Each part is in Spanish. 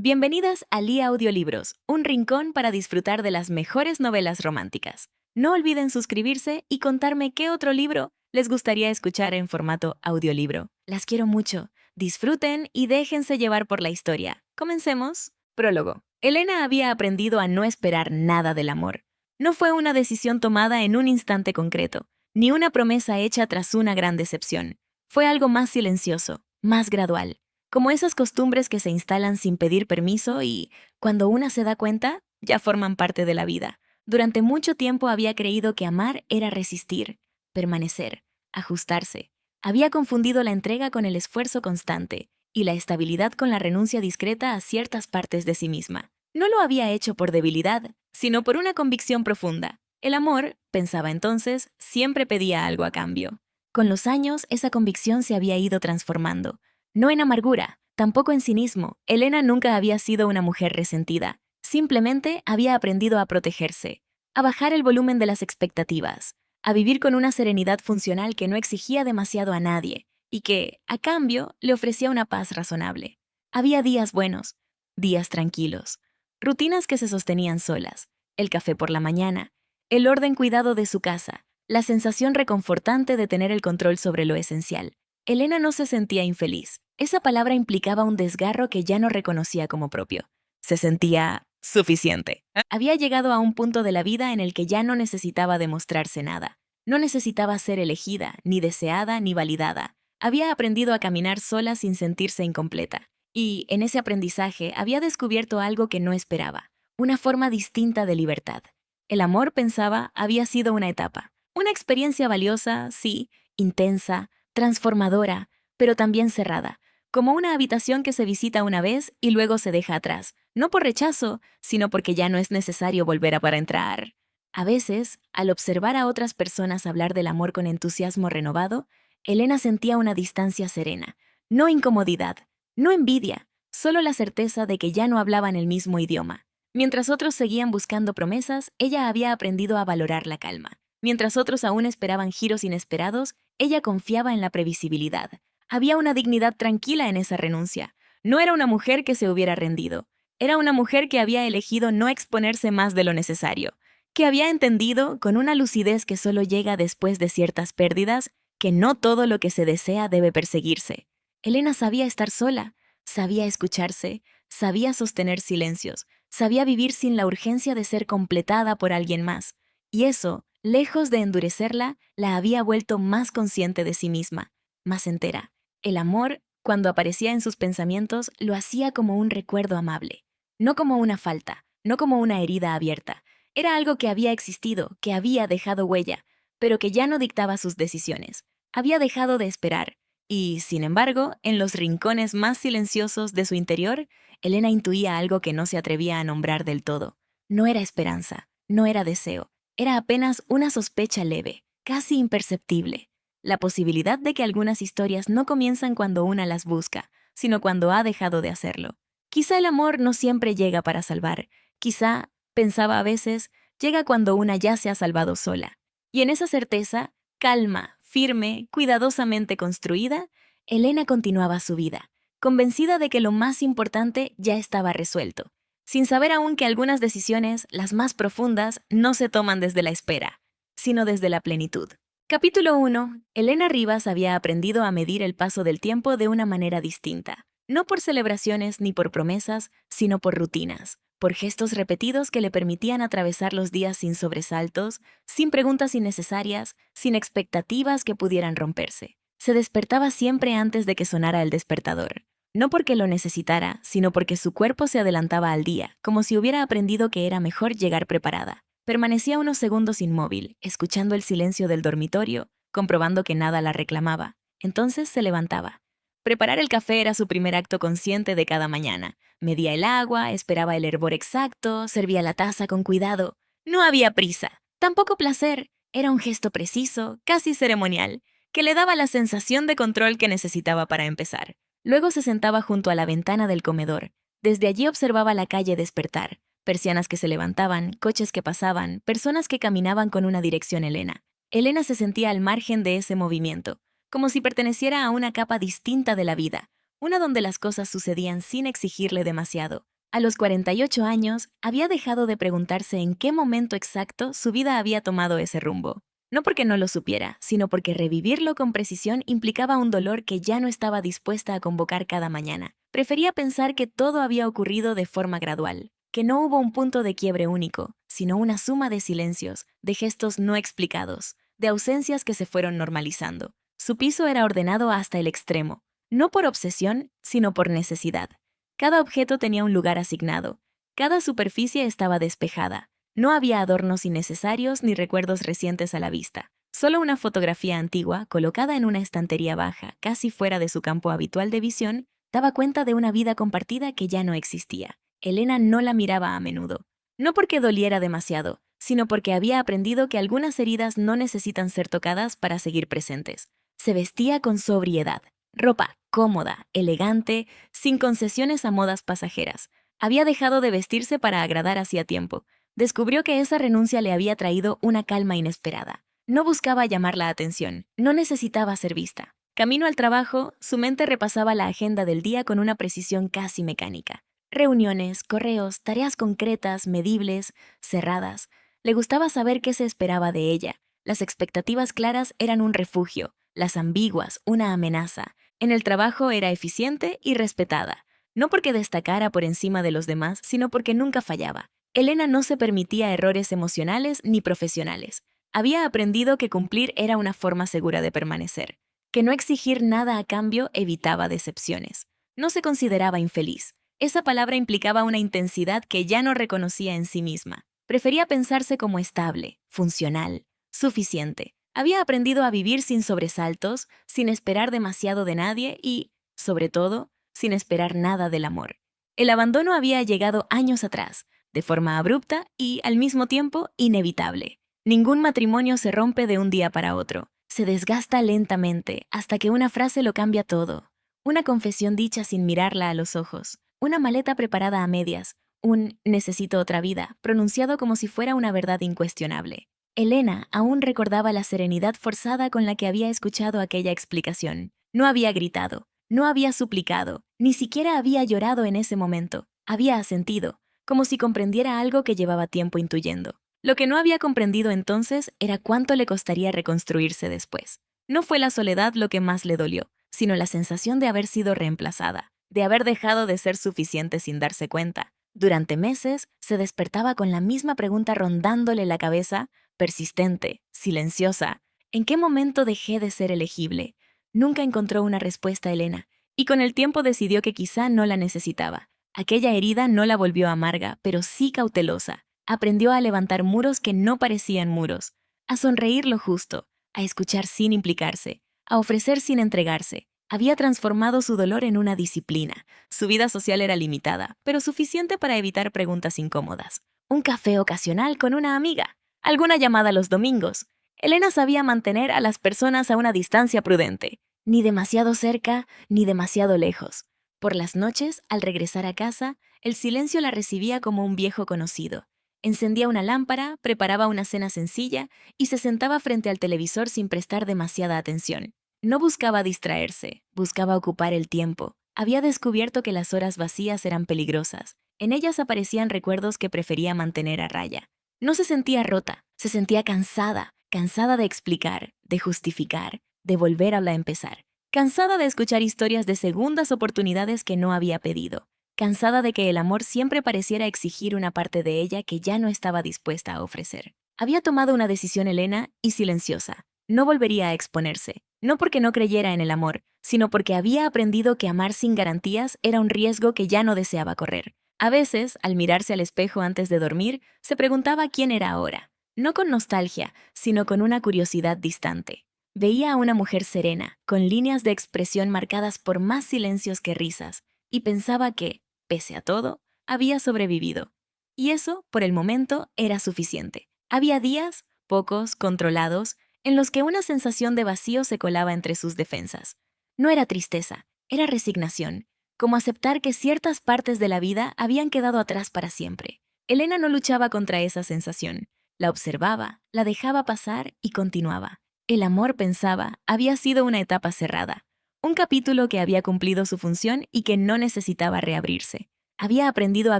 Bienvenidas a Lía Audiolibros, un rincón para disfrutar de las mejores novelas románticas. No olviden suscribirse y contarme qué otro libro les gustaría escuchar en formato audiolibro. Las quiero mucho. Disfruten y déjense llevar por la historia. Comencemos. Prólogo. Elena había aprendido a no esperar nada del amor. No fue una decisión tomada en un instante concreto, ni una promesa hecha tras una gran decepción. Fue algo más silencioso, más gradual, como esas costumbres que se instalan sin pedir permiso y, cuando una se da cuenta, ya forman parte de la vida. Durante mucho tiempo había creído que amar era resistir, permanecer, ajustarse. Había confundido la entrega con el esfuerzo constante y la estabilidad con la renuncia discreta a ciertas partes de sí misma. No lo había hecho por debilidad, sino por una convicción profunda. El amor, pensaba entonces, siempre pedía algo a cambio. Con los años, esa convicción se había ido transformando. No en amargura, tampoco en cinismo. Elena nunca había sido una mujer resentida. Simplemente había aprendido a protegerse, a bajar el volumen de las expectativas, a vivir con una serenidad funcional que no exigía demasiado a nadie y que, a cambio, le ofrecía una paz razonable. Había días buenos, días tranquilos, rutinas que se sostenían solas, el café por la mañana, el orden cuidado de su casa, la sensación reconfortante de tener el control sobre lo esencial. Elena no se sentía infeliz. Esa palabra implicaba un desgarro que ya no reconocía como propio. Se sentía suficiente. Había llegado a un punto de la vida en el que ya no necesitaba demostrarse nada. No necesitaba ser elegida, ni deseada, ni validada. Había aprendido a caminar sola sin sentirse incompleta. Y, en ese aprendizaje, había descubierto algo que no esperaba, una forma distinta de libertad. El amor, pensaba, había sido una etapa. Una experiencia valiosa, sí, intensa, transformadora, pero también cerrada, como una habitación que se visita una vez y luego se deja atrás, no por rechazo, sino porque ya no es necesario volver a para entrar. A veces, al observar a otras personas hablar del amor con entusiasmo renovado, Elena sentía una distancia serena, no incomodidad, no envidia, solo la certeza de que ya no hablaban el mismo idioma. Mientras otros seguían buscando promesas, ella había aprendido a valorar la calma. Mientras otros aún esperaban giros inesperados, ella confiaba en la previsibilidad. Había una dignidad tranquila en esa renuncia. No era una mujer que se hubiera rendido. Era una mujer que había elegido no exponerse más de lo necesario, que había entendido, con una lucidez que solo llega después de ciertas pérdidas, que no todo lo que se desea debe perseguirse. Elena sabía estar sola, sabía escucharse, sabía sostener silencios, sabía vivir sin la urgencia de ser completada por alguien más. Y eso, lejos de endurecerla, la había vuelto más consciente de sí misma, más entera. El amor, cuando aparecía en sus pensamientos, lo hacía como un recuerdo amable, no como una falta, no como una herida abierta. Era algo que había existido, que había dejado huella, pero que ya no dictaba sus decisiones. Había dejado de esperar. Y, sin embargo, en los rincones más silenciosos de su interior, Elena intuía algo que no se atrevía a nombrar del todo. No era esperanza, no era deseo, era apenas una sospecha leve, casi imperceptible. La posibilidad de que algunas historias no comienzan cuando una las busca, sino cuando ha dejado de hacerlo. Quizá el amor no siempre llega para salvar. Quizá, pensaba a veces, llega cuando una ya se ha salvado sola. Y en esa certeza, calma, firme, cuidadosamente construida, Elena continuaba su vida, convencida de que lo más importante ya estaba resuelto, sin saber aún que algunas decisiones, las más profundas, no se toman desde la espera, sino desde la plenitud. Capítulo 1. Elena Rivas había aprendido a medir el paso del tiempo de una manera distinta, no por celebraciones ni por promesas, sino por rutinas, por gestos repetidos que le permitían atravesar los días sin sobresaltos, sin preguntas innecesarias, sin expectativas que pudieran romperse. Se despertaba siempre antes de que sonara el despertador. No porque lo necesitara, sino porque su cuerpo se adelantaba al día, como si hubiera aprendido que era mejor llegar preparada. Permanecía unos segundos inmóvil, escuchando el silencio del dormitorio, comprobando que nada la reclamaba. Entonces se levantaba. Preparar el café era su primer acto consciente de cada mañana. Medía el agua, esperaba el hervor exacto, servía la taza con cuidado. No había prisa, tampoco placer. Era un gesto preciso, casi ceremonial, que le daba la sensación de control que necesitaba para empezar. Luego se sentaba junto a la ventana del comedor. Desde allí observaba la calle despertar, persianas que se levantaban, coches que pasaban, personas que caminaban con una dirección Elena. Elena se sentía al margen de ese movimiento, como si perteneciera a una capa distinta de la vida, una donde las cosas sucedían sin exigirle demasiado, A los 48 años, había dejado de preguntarse en qué momento exacto su vida había tomado ese rumbo. No porque no lo supiera, sino porque revivirlo con precisión implicaba un dolor que ya no estaba dispuesta a convocar cada mañana. Prefería pensar que todo había ocurrido de forma gradual, que no hubo un punto de quiebre único, sino una suma de silencios, de gestos no explicados, de ausencias que se fueron normalizando. Su piso era ordenado hasta el extremo, no por obsesión, sino por necesidad. Cada objeto tenía un lugar asignado, cada superficie estaba despejada. No había adornos innecesarios ni recuerdos recientes a la vista. Solo una fotografía antigua, colocada en una estantería baja, casi fuera de su campo habitual de visión, daba cuenta de una vida compartida que ya no existía. Elena no la miraba a menudo. No porque doliera demasiado, sino porque había aprendido que algunas heridas no necesitan ser tocadas para seguir presentes. Se vestía con sobriedad, ropa cómoda, elegante, sin concesiones a modas pasajeras. Había dejado de vestirse para agradar hacía tiempo. Descubrió que esa renuncia le había traído una calma inesperada. No buscaba llamar la atención, no necesitaba ser vista. Camino al trabajo, su mente repasaba la agenda del día con una precisión casi mecánica. Reuniones, correos, tareas concretas, medibles, cerradas. Le gustaba saber qué se esperaba de ella. Las expectativas claras eran un refugio, las ambiguas, una amenaza. En el trabajo era eficiente y respetada, no porque destacara por encima de los demás, sino porque nunca fallaba. Elena no se permitía errores emocionales ni profesionales. Había aprendido que cumplir era una forma segura de permanecer, que no exigir nada a cambio evitaba decepciones. No se consideraba infeliz. Esa palabra implicaba una intensidad que ya no reconocía en sí misma. Prefería pensarse como estable, funcional, suficiente. Había aprendido a vivir sin sobresaltos, sin esperar demasiado de nadie y, sobre todo, sin esperar nada del amor. El abandono había llegado años atrás, de forma abrupta y, al mismo tiempo, inevitable. Ningún matrimonio se rompe de un día para otro. Se desgasta lentamente hasta que una frase lo cambia todo. Una confesión dicha sin mirarla a los ojos. Una maleta preparada a medias. Un necesito otra vida, pronunciado como si fuera una verdad incuestionable. Elena aún recordaba la serenidad forzada con la que había escuchado aquella explicación. No había gritado, no había suplicado, ni siquiera había llorado en ese momento. Había asentido, como si comprendiera algo que llevaba tiempo intuyendo. Lo que no había comprendido entonces era cuánto le costaría reconstruirse después. No fue la soledad lo que más le dolió, sino la sensación de haber sido reemplazada, de haber dejado de ser suficiente sin darse cuenta. Durante meses se despertaba con la misma pregunta rondándole la cabeza, persistente, silenciosa. ¿En qué momento dejé de ser elegible? Nunca encontró una respuesta Elena, y con el tiempo decidió que quizá no la necesitaba. Aquella herida no la volvió amarga, pero sí cautelosa. Aprendió a levantar muros que no parecían muros, a sonreír lo justo, a escuchar sin implicarse, a ofrecer sin entregarse. Había transformado su dolor en una disciplina. Su vida social era limitada, pero suficiente para evitar preguntas incómodas. Un café ocasional con una amiga, alguna llamada los domingos. Elena sabía mantener a las personas a una distancia prudente, ni demasiado cerca, ni demasiado lejos. Por las noches, al regresar a casa, el silencio la recibía como un viejo conocido. Encendía una lámpara, preparaba una cena sencilla y se sentaba frente al televisor sin prestar demasiada atención. No buscaba distraerse, buscaba ocupar el tiempo. Había descubierto que las horas vacías eran peligrosas. En ellas aparecían recuerdos que prefería mantener a raya. No se sentía rota, se sentía cansada, cansada de explicar, de justificar, de volver a empezar. Cansada de escuchar historias de segundas oportunidades que no había pedido. Cansada de que el amor siempre pareciera exigir una parte de ella que ya no estaba dispuesta a ofrecer. Había tomado una decisión Elena y silenciosa. No volvería a exponerse, no porque no creyera en el amor, sino porque había aprendido que amar sin garantías era un riesgo que ya no deseaba correr. A veces, al mirarse al espejo antes de dormir, se preguntaba quién era ahora. No con nostalgia, sino con una curiosidad distante. Veía a una mujer serena, con líneas de expresión marcadas por más silencios que risas, y pensaba que, pese a todo, había sobrevivido. Y eso, por el momento, era suficiente. Había días, pocos, controlados, en los que una sensación de vacío se colaba entre sus defensas. No era tristeza, era resignación, como aceptar que ciertas partes de la vida habían quedado atrás para siempre. Elena no luchaba contra esa sensación, la observaba, la dejaba pasar y continuaba. El amor, pensaba, había sido una etapa cerrada, un capítulo que había cumplido su función y que no necesitaba reabrirse. Había aprendido a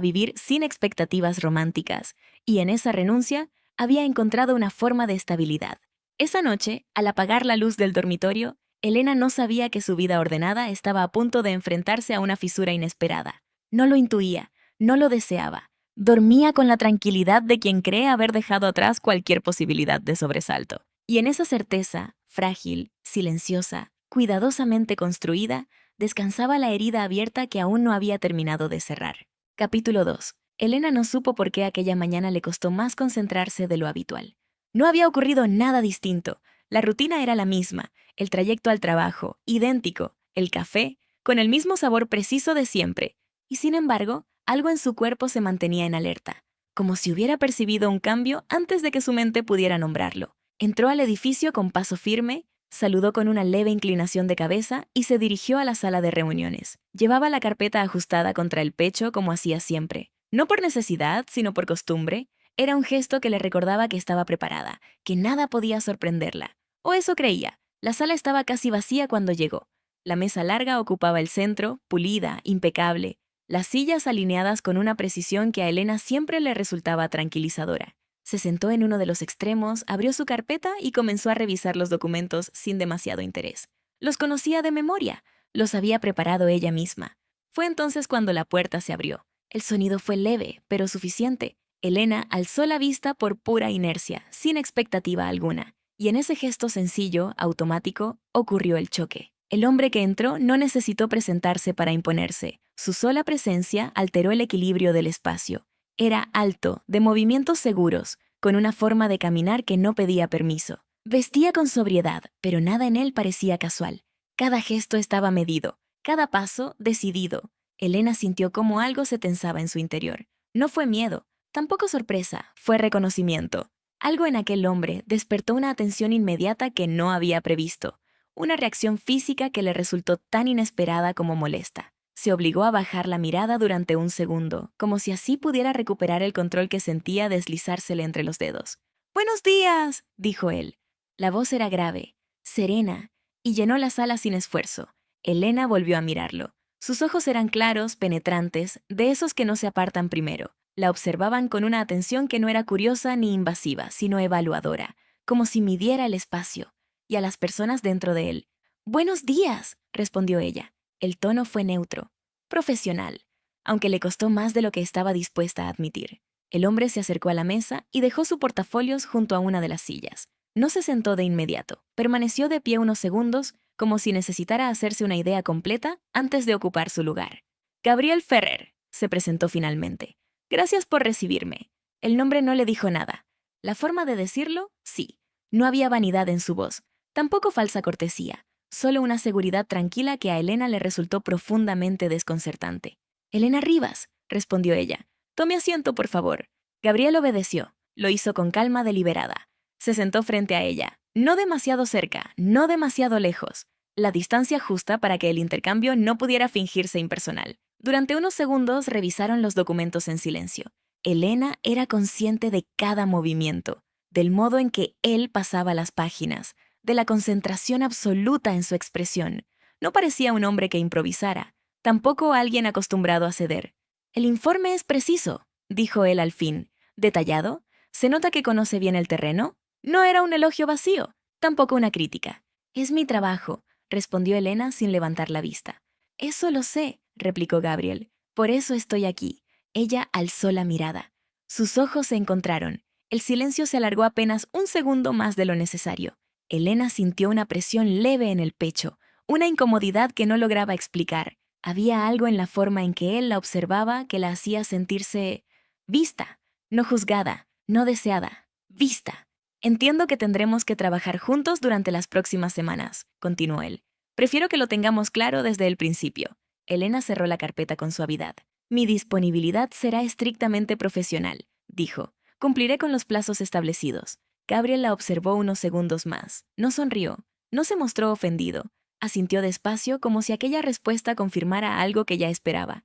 vivir sin expectativas románticas, y en esa renuncia había encontrado una forma de estabilidad. Esa noche, al apagar la luz del dormitorio, Elena no sabía que su vida ordenada estaba a punto de enfrentarse a una fisura inesperada. No lo intuía, no lo deseaba. Dormía con la tranquilidad de quien cree haber dejado atrás cualquier posibilidad de sobresalto. Y en esa certeza, frágil, silenciosa, cuidadosamente construida, descansaba la herida abierta que aún no había terminado de cerrar. Capítulo 2. Elena no supo por qué aquella mañana le costó más concentrarse de lo habitual. No había ocurrido nada distinto. La rutina era la misma, el trayecto al trabajo, idéntico, el café, con el mismo sabor preciso de siempre. Y sin embargo, algo en su cuerpo se mantenía en alerta, como si hubiera percibido un cambio antes de que su mente pudiera nombrarlo. Entró al edificio con paso firme, saludó con una leve inclinación de cabeza y se dirigió a la sala de reuniones. Llevaba la carpeta ajustada contra el pecho como hacía siempre. No por necesidad, sino por costumbre. Era un gesto que le recordaba que estaba preparada, que nada podía sorprenderla. O eso creía. La sala estaba casi vacía cuando llegó. La mesa larga ocupaba el centro, pulida, impecable, las sillas alineadas con una precisión que a Elena siempre le resultaba tranquilizadora. Se sentó en uno de los extremos, abrió su carpeta y comenzó a revisar los documentos sin demasiado interés. Los conocía de memoria, los había preparado ella misma. Fue entonces cuando la puerta se abrió. El sonido fue leve, pero suficiente. Elena alzó la vista por pura inercia, sin expectativa alguna. Y en ese gesto sencillo, automático, ocurrió el choque. El hombre que entró no necesitó presentarse para imponerse. Su sola presencia alteró el equilibrio del espacio. Era alto, de movimientos seguros, con una forma de caminar que no pedía permiso. Vestía con sobriedad, pero nada en él parecía casual. Cada gesto estaba medido, cada paso decidido. Elena sintió como algo se tensaba en su interior. No fue miedo, tampoco sorpresa, fue reconocimiento. Algo en aquel hombre despertó una atención inmediata que no había previsto, una reacción física que le resultó tan inesperada como molesta. Se obligó a bajar la mirada durante un segundo, como si así pudiera recuperar el control que sentía deslizársele entre los dedos. «¡Buenos días!», dijo él. La voz era grave, serena, y llenó la sala sin esfuerzo. Elena volvió a mirarlo. Sus ojos eran claros, penetrantes, de esos que no se apartan primero. La observaban con una atención que no era curiosa ni invasiva, sino evaluadora, como si midiera el espacio, y a las personas dentro de él. «¡Buenos días!», respondió ella. El tono fue neutro, profesional, aunque le costó más de lo que estaba dispuesta a admitir. El hombre se acercó a la mesa y dejó su portafolios junto a una de las sillas. No se sentó de inmediato, permaneció de pie unos segundos, como si necesitara hacerse una idea completa antes de ocupar su lugar. «Gabriel Ferrer», se presentó finalmente. «Gracias por recibirme». El nombre no le dijo nada. La forma de decirlo, sí. No había vanidad en su voz, tampoco falsa cortesía. Solo una seguridad tranquila que a Elena le resultó profundamente desconcertante. «Elena Rivas», respondió ella. «Tome asiento, por favor». Gabriel obedeció. Lo hizo con calma deliberada. Se sentó frente a ella. No demasiado cerca, no demasiado lejos. La distancia justa para que el intercambio no pudiera fingirse impersonal. Durante unos segundos revisaron los documentos en silencio. Elena era consciente de cada movimiento, del modo en que él pasaba las páginas, de la concentración absoluta en su expresión. No parecía un hombre que improvisara, tampoco alguien acostumbrado a ceder. «El informe es preciso», dijo él al fin. «¿Detallado? ¿Se nota que conoce bien el terreno?» No era un elogio vacío, tampoco una crítica. «Es mi trabajo», respondió Elena sin levantar la vista. «Eso lo sé», replicó Gabriel. «Por eso estoy aquí». Ella alzó la mirada. Sus ojos se encontraron. El silencio se alargó apenas un segundo más de lo necesario. Elena sintió una presión leve en el pecho, una incomodidad que no lograba explicar. Había algo en la forma en que él la observaba que la hacía sentirse vista, no juzgada, no deseada, vista. «Entiendo que tendremos que trabajar juntos durante las próximas semanas», continuó él. «Prefiero que lo tengamos claro desde el principio». Elena cerró la carpeta con suavidad. «Mi disponibilidad será estrictamente profesional», dijo. «Cumpliré con los plazos establecidos». Gabriel la observó unos segundos más. No sonrió, no se mostró ofendido. Asintió despacio como si aquella respuesta confirmara algo que ya esperaba.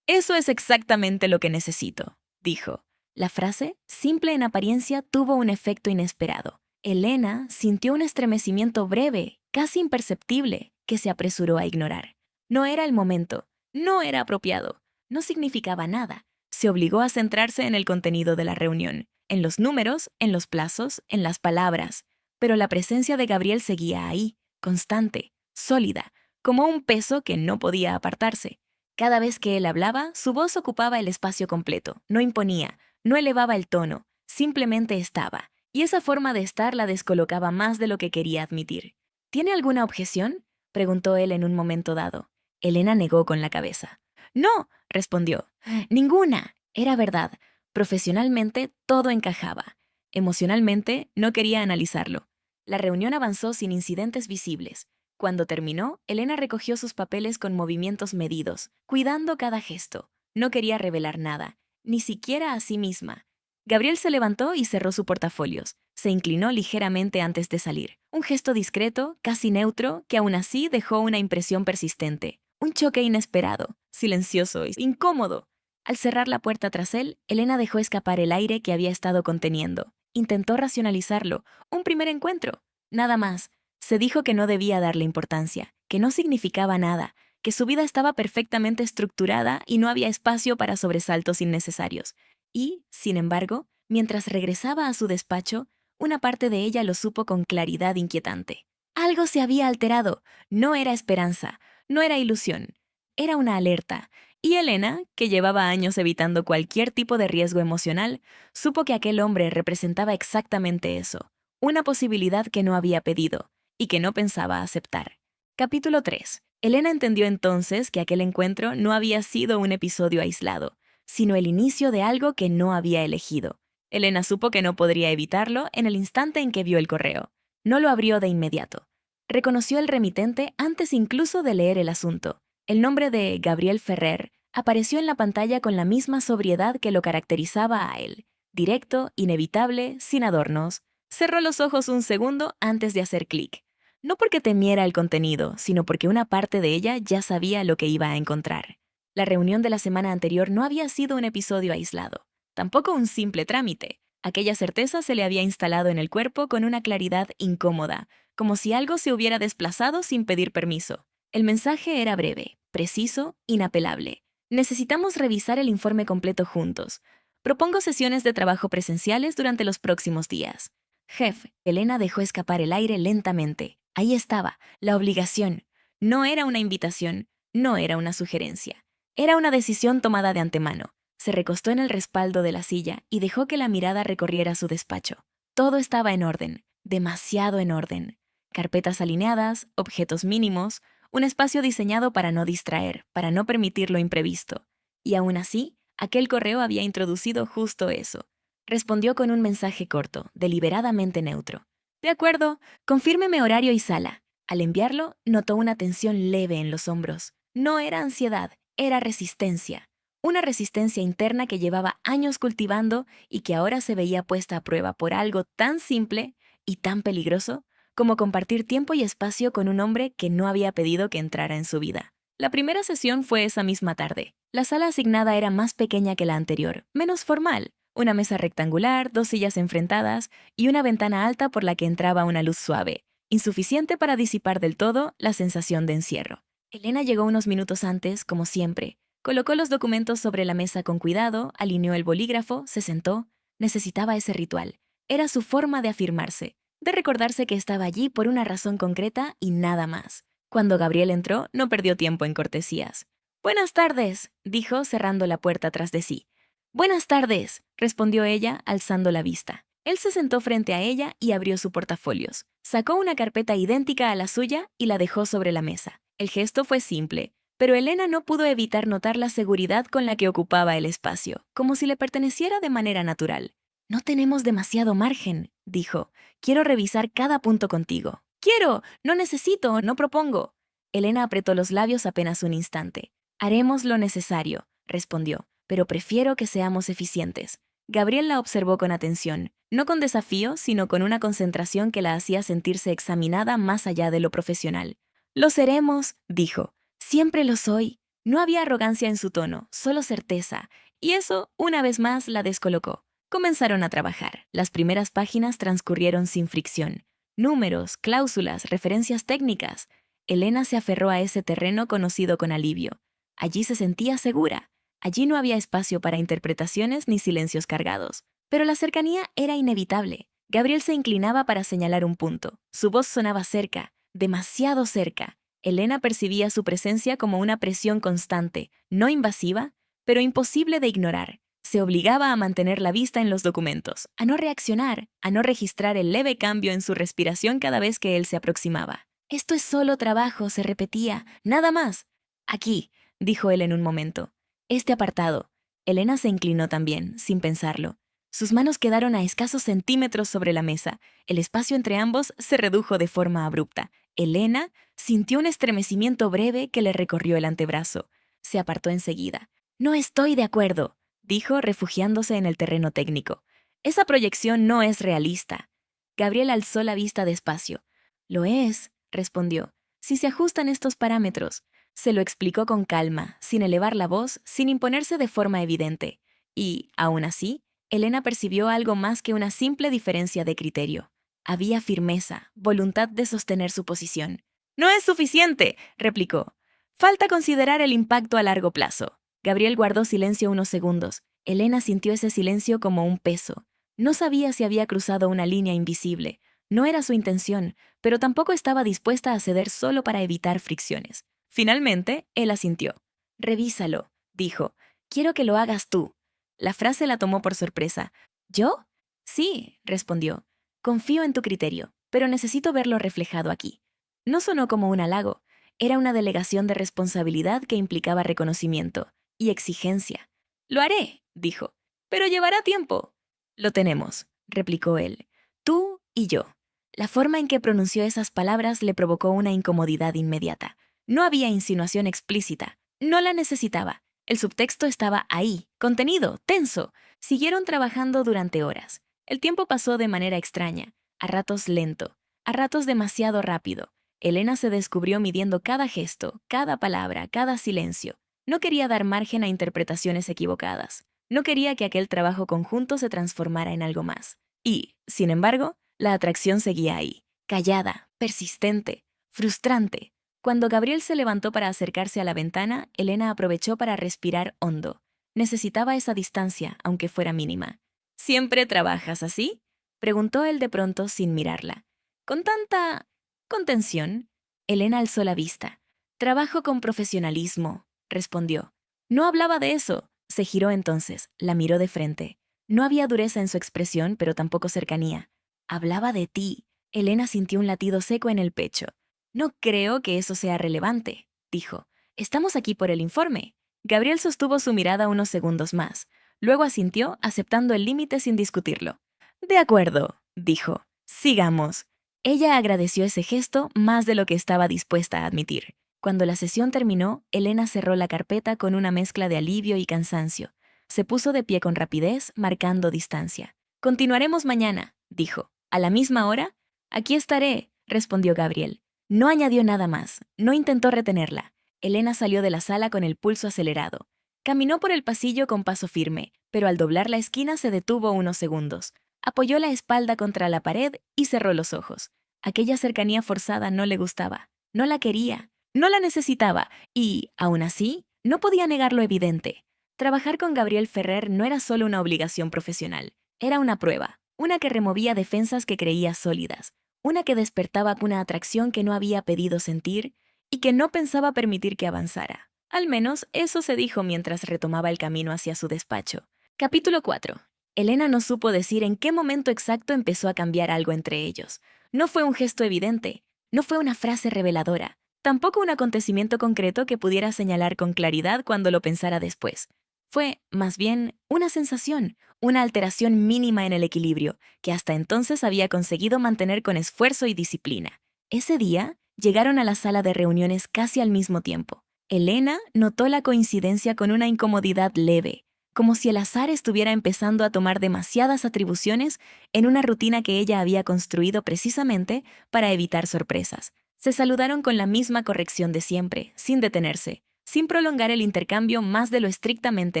«Eso es exactamente lo que necesito», dijo. La frase, simple en apariencia, tuvo un efecto inesperado. Elena sintió un estremecimiento breve, casi imperceptible, que se apresuró a ignorar. No era el momento, no era apropiado. no significaba nada. Se obligó a centrarse en el contenido de la reunión, en los números, en los plazos, en las palabras. Pero la presencia de Gabriel seguía ahí, constante, sólida, como un peso que no podía apartarse. Cada vez que él hablaba, su voz ocupaba el espacio completo, no imponía, no elevaba el tono, simplemente estaba, y esa forma de estar la descolocaba más de lo que quería admitir. ¿Tiene alguna objeción?, preguntó él en un momento dado. Elena negó con la cabeza. No, respondió. Ninguna. Era verdad. Profesionalmente todo encajaba. Emocionalmente no quería analizarlo. La reunión avanzó sin incidentes visibles. Cuando terminó, Elena recogió sus papeles con movimientos medidos, cuidando cada gesto. No quería revelar nada, ni siquiera a sí misma. Gabriel se levantó y cerró su portafolios. Se inclinó ligeramente antes de salir. Un gesto discreto, casi neutro, que aún así dejó una impresión persistente. Un choque inesperado, silencioso y incómodo. Al cerrar la puerta tras él, Elena dejó escapar el aire que había estado conteniendo. Intentó racionalizarlo. Un primer encuentro. Nada más. Se dijo que no debía darle importancia, que no significaba nada, que su vida estaba perfectamente estructurada y no había espacio para sobresaltos innecesarios. Y, sin embargo, mientras regresaba a su despacho, una parte de ella lo supo con claridad inquietante. Algo se había alterado. No era esperanza, no era ilusión. Era una alerta. Y Elena, que llevaba años evitando cualquier tipo de riesgo emocional, supo que aquel hombre representaba exactamente eso, una posibilidad que no había pedido y que no pensaba aceptar. Capítulo 3. Elena entendió entonces que aquel encuentro no había sido un episodio aislado, sino el inicio de algo que no había elegido. Elena supo que no podría evitarlo en el instante en que vio el correo. No lo abrió de inmediato. Reconoció el remitente antes incluso de leer el asunto. El nombre de Gabriel Ferrer apareció en la pantalla con la misma sobriedad que lo caracterizaba a él. Directo, inevitable, sin adornos. Cerró los ojos un segundo antes de hacer clic. No porque temiera el contenido, sino porque una parte de ella ya sabía lo que iba a encontrar. La reunión de la semana anterior no había sido un episodio aislado, tampoco un simple trámite. Aquella certeza se le había instalado en el cuerpo con una claridad incómoda, como si algo se hubiera desplazado sin pedir permiso. El mensaje era breve, preciso, inapelable. Necesitamos revisar el informe completo juntos. Propongo sesiones de trabajo presenciales durante los próximos días. Jefe, Elena dejó escapar el aire lentamente. Ahí estaba, la obligación. No era una invitación, no era una sugerencia. Era una decisión tomada de antemano. Se recostó en el respaldo de la silla y dejó que la mirada recorriera su despacho. Todo estaba en orden, demasiado en orden. Carpetas alineadas, objetos mínimos, un espacio diseñado para no distraer, para no permitir lo imprevisto. Y aún así, aquel correo había introducido justo eso. Respondió con un mensaje corto, deliberadamente neutro. De acuerdo, confírmeme horario y sala. Al enviarlo, notó una tensión leve en los hombros. No era ansiedad, era resistencia. Una resistencia interna que llevaba años cultivando y que ahora se veía puesta a prueba por algo tan simple y tan peligroso como compartir tiempo y espacio con un hombre que no había pedido que entrara en su vida. La primera sesión fue esa misma tarde. La sala asignada era más pequeña que la anterior, menos formal. Una mesa rectangular, 2 sillas enfrentadas y una ventana alta por la que entraba una luz suave, insuficiente para disipar del todo la sensación de encierro. Elena llegó unos minutos antes, como siempre. Colocó los documentos sobre la mesa con cuidado, alineó el bolígrafo, se sentó. Necesitaba ese ritual. Era su forma de afirmarse, de recordarse que estaba allí por una razón concreta y nada más. Cuando Gabriel entró, no perdió tiempo en cortesías. «Buenas tardes», dijo cerrando la puerta tras de sí. «Buenas tardes», respondió ella, alzando la vista. Él se sentó frente a ella y abrió su portafolios. Sacó una carpeta idéntica a la suya y la dejó sobre la mesa. El gesto fue simple, pero Elena no pudo evitar notar la seguridad con la que ocupaba el espacio, como si le perteneciera de manera natural. «No tenemos demasiado margen», dijo. «Quiero revisar cada punto contigo». «Quiero, no necesito, no propongo». Elena apretó los labios apenas un instante. «Haremos lo necesario», respondió, «pero prefiero que seamos eficientes». Gabriel la observó con atención, no con desafío, sino con una concentración que la hacía sentirse examinada más allá de lo profesional. «Lo seremos», dijo. «Siempre lo soy». No había arrogancia en su tono, solo certeza, y eso, una vez más, la descolocó. Comenzaron a trabajar. Las primeras páginas transcurrieron sin fricción. Números, cláusulas, referencias técnicas. Elena se aferró a ese terreno conocido con alivio. Allí se sentía segura. Allí no había espacio para interpretaciones ni silencios cargados. Pero la cercanía era inevitable. Gabriel se inclinaba para señalar un punto. Su voz sonaba cerca, demasiado cerca. Elena percibía su presencia como una presión constante, no invasiva, pero imposible de ignorar. Se obligaba a mantener la vista en los documentos, a no reaccionar, a no registrar el leve cambio en su respiración cada vez que él se aproximaba. Esto es solo trabajo, se repetía, nada más. Aquí, dijo él en un momento. Este apartado. Elena se inclinó también, sin pensarlo. Sus manos quedaron a escasos centímetros sobre la mesa. El espacio entre ambos se redujo de forma abrupta. Elena sintió un estremecimiento breve que le recorrió el antebrazo. Se apartó enseguida. No estoy de acuerdo, dijo, refugiándose en el terreno técnico. Esa proyección no es realista. Gabriel alzó la vista despacio. Lo es, respondió, si se ajustan estos parámetros. Se lo explicó con calma, sin elevar la voz, sin imponerse de forma evidente. Y, aún así, Elena percibió algo más que una simple diferencia de criterio. Había firmeza, voluntad de sostener su posición. No es suficiente, replicó. Falta considerar el impacto a largo plazo. Gabriel guardó silencio unos segundos. Elena sintió ese silencio como un peso. No sabía si había cruzado una línea invisible. No era su intención, pero tampoco estaba dispuesta a ceder solo para evitar fricciones. Finalmente, él asintió. Revísalo, dijo. Quiero que lo hagas tú. La frase la tomó por sorpresa. ¿Yo? Sí, respondió. Confío en tu criterio, pero necesito verlo reflejado aquí. No sonó como un halago. Era una delegación de responsabilidad que implicaba reconocimiento y exigencia. Lo haré, dijo, pero llevará tiempo. Lo tenemos, replicó él. Tú y yo. La forma en que pronunció esas palabras le provocó una incomodidad inmediata. No había insinuación explícita. No la necesitaba. El subtexto estaba ahí, contenido, tenso. Siguieron trabajando durante horas. El tiempo pasó de manera extraña, a ratos lento, a ratos demasiado rápido. Elena se descubrió midiendo cada gesto, cada palabra, cada silencio. No quería dar margen a interpretaciones equivocadas. No quería que aquel trabajo conjunto se transformara en algo más. Y, sin embargo, la atracción seguía ahí, callada, persistente, frustrante. Cuando Gabriel se levantó para acercarse a la ventana, Elena aprovechó para respirar hondo. Necesitaba esa distancia, aunque fuera mínima. ¿Siempre trabajas así?, preguntó él de pronto sin mirarla. ¿Con tanta contención? Elena alzó la vista. Trabajo con profesionalismo, respondió. No hablaba de eso. Se giró entonces, la miró de frente. No había dureza en su expresión, pero tampoco cercanía. Hablaba de ti. Elena sintió un latido seco en el pecho. No creo que eso sea relevante, dijo. Estamos aquí por el informe. Gabriel sostuvo su mirada unos segundos más. Luego asintió, aceptando el límite sin discutirlo. De acuerdo, dijo. Sigamos. Ella agradeció ese gesto más de lo que estaba dispuesta a admitir. Cuando la sesión terminó, Elena cerró la carpeta con una mezcla de alivio y cansancio. Se puso de pie con rapidez, marcando distancia. Continuaremos mañana, dijo. ¿A la misma hora? Aquí estaré, respondió Gabriel. No añadió nada más, no intentó retenerla. Elena salió de la sala con el pulso acelerado. Caminó por el pasillo con paso firme, pero al doblar la esquina se detuvo unos segundos. Apoyó la espalda contra la pared y cerró los ojos. Aquella cercanía forzada no le gustaba, no la quería, no la necesitaba y, aún así, no podía negar lo evidente. Trabajar con Gabriel Ferrer no era solo una obligación profesional, era una prueba, una que removía defensas que creía sólidas, una que despertaba una atracción que no había pedido sentir y que no pensaba permitir que avanzara. Al menos eso se dijo mientras retomaba el camino hacia su despacho. Capítulo 4. Elena no supo decir en qué momento exacto empezó a cambiar algo entre ellos. No fue un gesto evidente, no fue una frase reveladora, tampoco un acontecimiento concreto que pudiera señalar con claridad cuando lo pensara después. Fue, más bien, una sensación, una alteración mínima en el equilibrio, que hasta entonces había conseguido mantener con esfuerzo y disciplina. Ese día, llegaron a la sala de reuniones casi al mismo tiempo. Elena notó la coincidencia con una incomodidad leve, como si el azar estuviera empezando a tomar demasiadas atribuciones en una rutina que ella había construido precisamente para evitar sorpresas. Se saludaron con la misma corrección de siempre, sin detenerse, sin prolongar el intercambio más de lo estrictamente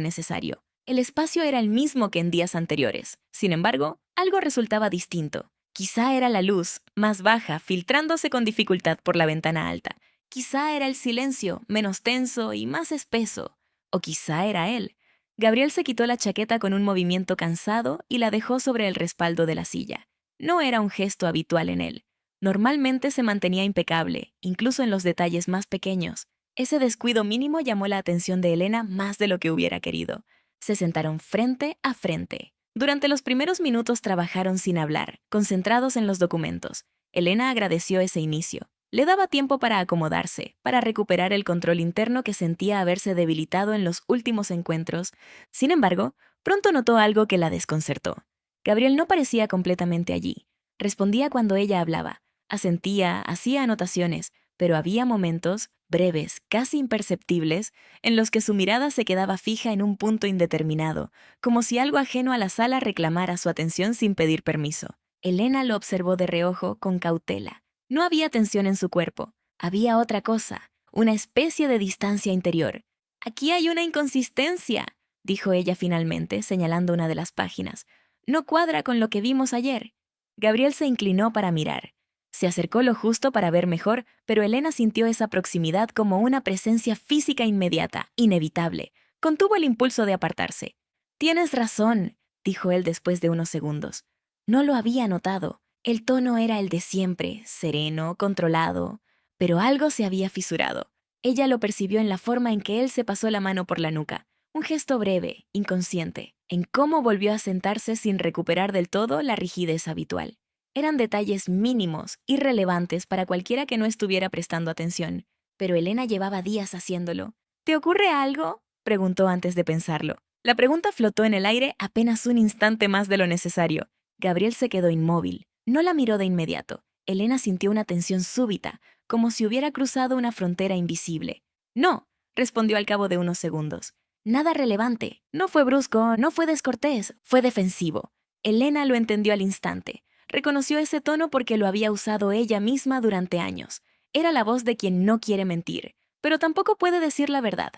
necesario. El espacio era el mismo que en días anteriores. Sin embargo, algo resultaba distinto. Quizá era la luz, más baja, filtrándose con dificultad por la ventana alta. Quizá era el silencio, menos tenso y más espeso. O quizá era él. Gabriel se quitó la chaqueta con un movimiento cansado y la dejó sobre el respaldo de la silla. No era un gesto habitual en él. Normalmente se mantenía impecable, incluso en los detalles más pequeños. Ese descuido mínimo llamó la atención de Elena más de lo que hubiera querido. Se sentaron frente a frente. Durante los primeros minutos trabajaron sin hablar, concentrados en los documentos. Elena agradeció ese inicio. Le daba tiempo para acomodarse, para recuperar el control interno que sentía haberse debilitado en los últimos encuentros. Sin embargo, pronto notó algo que la desconcertó. Gabriel no parecía completamente allí. Respondía cuando ella hablaba, asentía, hacía anotaciones, pero había momentos, breves, casi imperceptibles, en los que su mirada se quedaba fija en un punto indeterminado, como si algo ajeno a la sala reclamara su atención sin pedir permiso. Elena lo observó de reojo, con cautela. No había tensión en su cuerpo, había otra cosa, una especie de distancia interior. «Aquí hay una inconsistencia», dijo ella finalmente, señalando una de las páginas. «No cuadra con lo que vimos ayer». Gabriel se inclinó para mirar. Se acercó lo justo para ver mejor, pero Elena sintió esa proximidad como una presencia física inmediata, inevitable. Contuvo el impulso de apartarse. «Tienes razón», dijo él después de unos segundos. No lo había notado. El tono era el de siempre, sereno, controlado, pero algo se había fisurado. Ella lo percibió en la forma en que él se pasó la mano por la nuca, un gesto breve, inconsciente, en cómo volvió a sentarse sin recuperar del todo la rigidez habitual. Eran detalles mínimos, irrelevantes para cualquiera que no estuviera prestando atención, pero Elena llevaba días haciéndolo. «¿Te ocurre algo?», preguntó antes de pensarlo. La pregunta flotó en el aire apenas un instante más de lo necesario. Gabriel se quedó inmóvil. No la miró de inmediato. Elena sintió una tensión súbita, como si hubiera cruzado una frontera invisible. «No», respondió al cabo de unos segundos. «Nada relevante. No fue brusco, no fue descortés, fue defensivo». Elena lo entendió al instante. Reconoció ese tono porque lo había usado ella misma durante años. Era la voz de quien no quiere mentir, pero tampoco puede decir la verdad.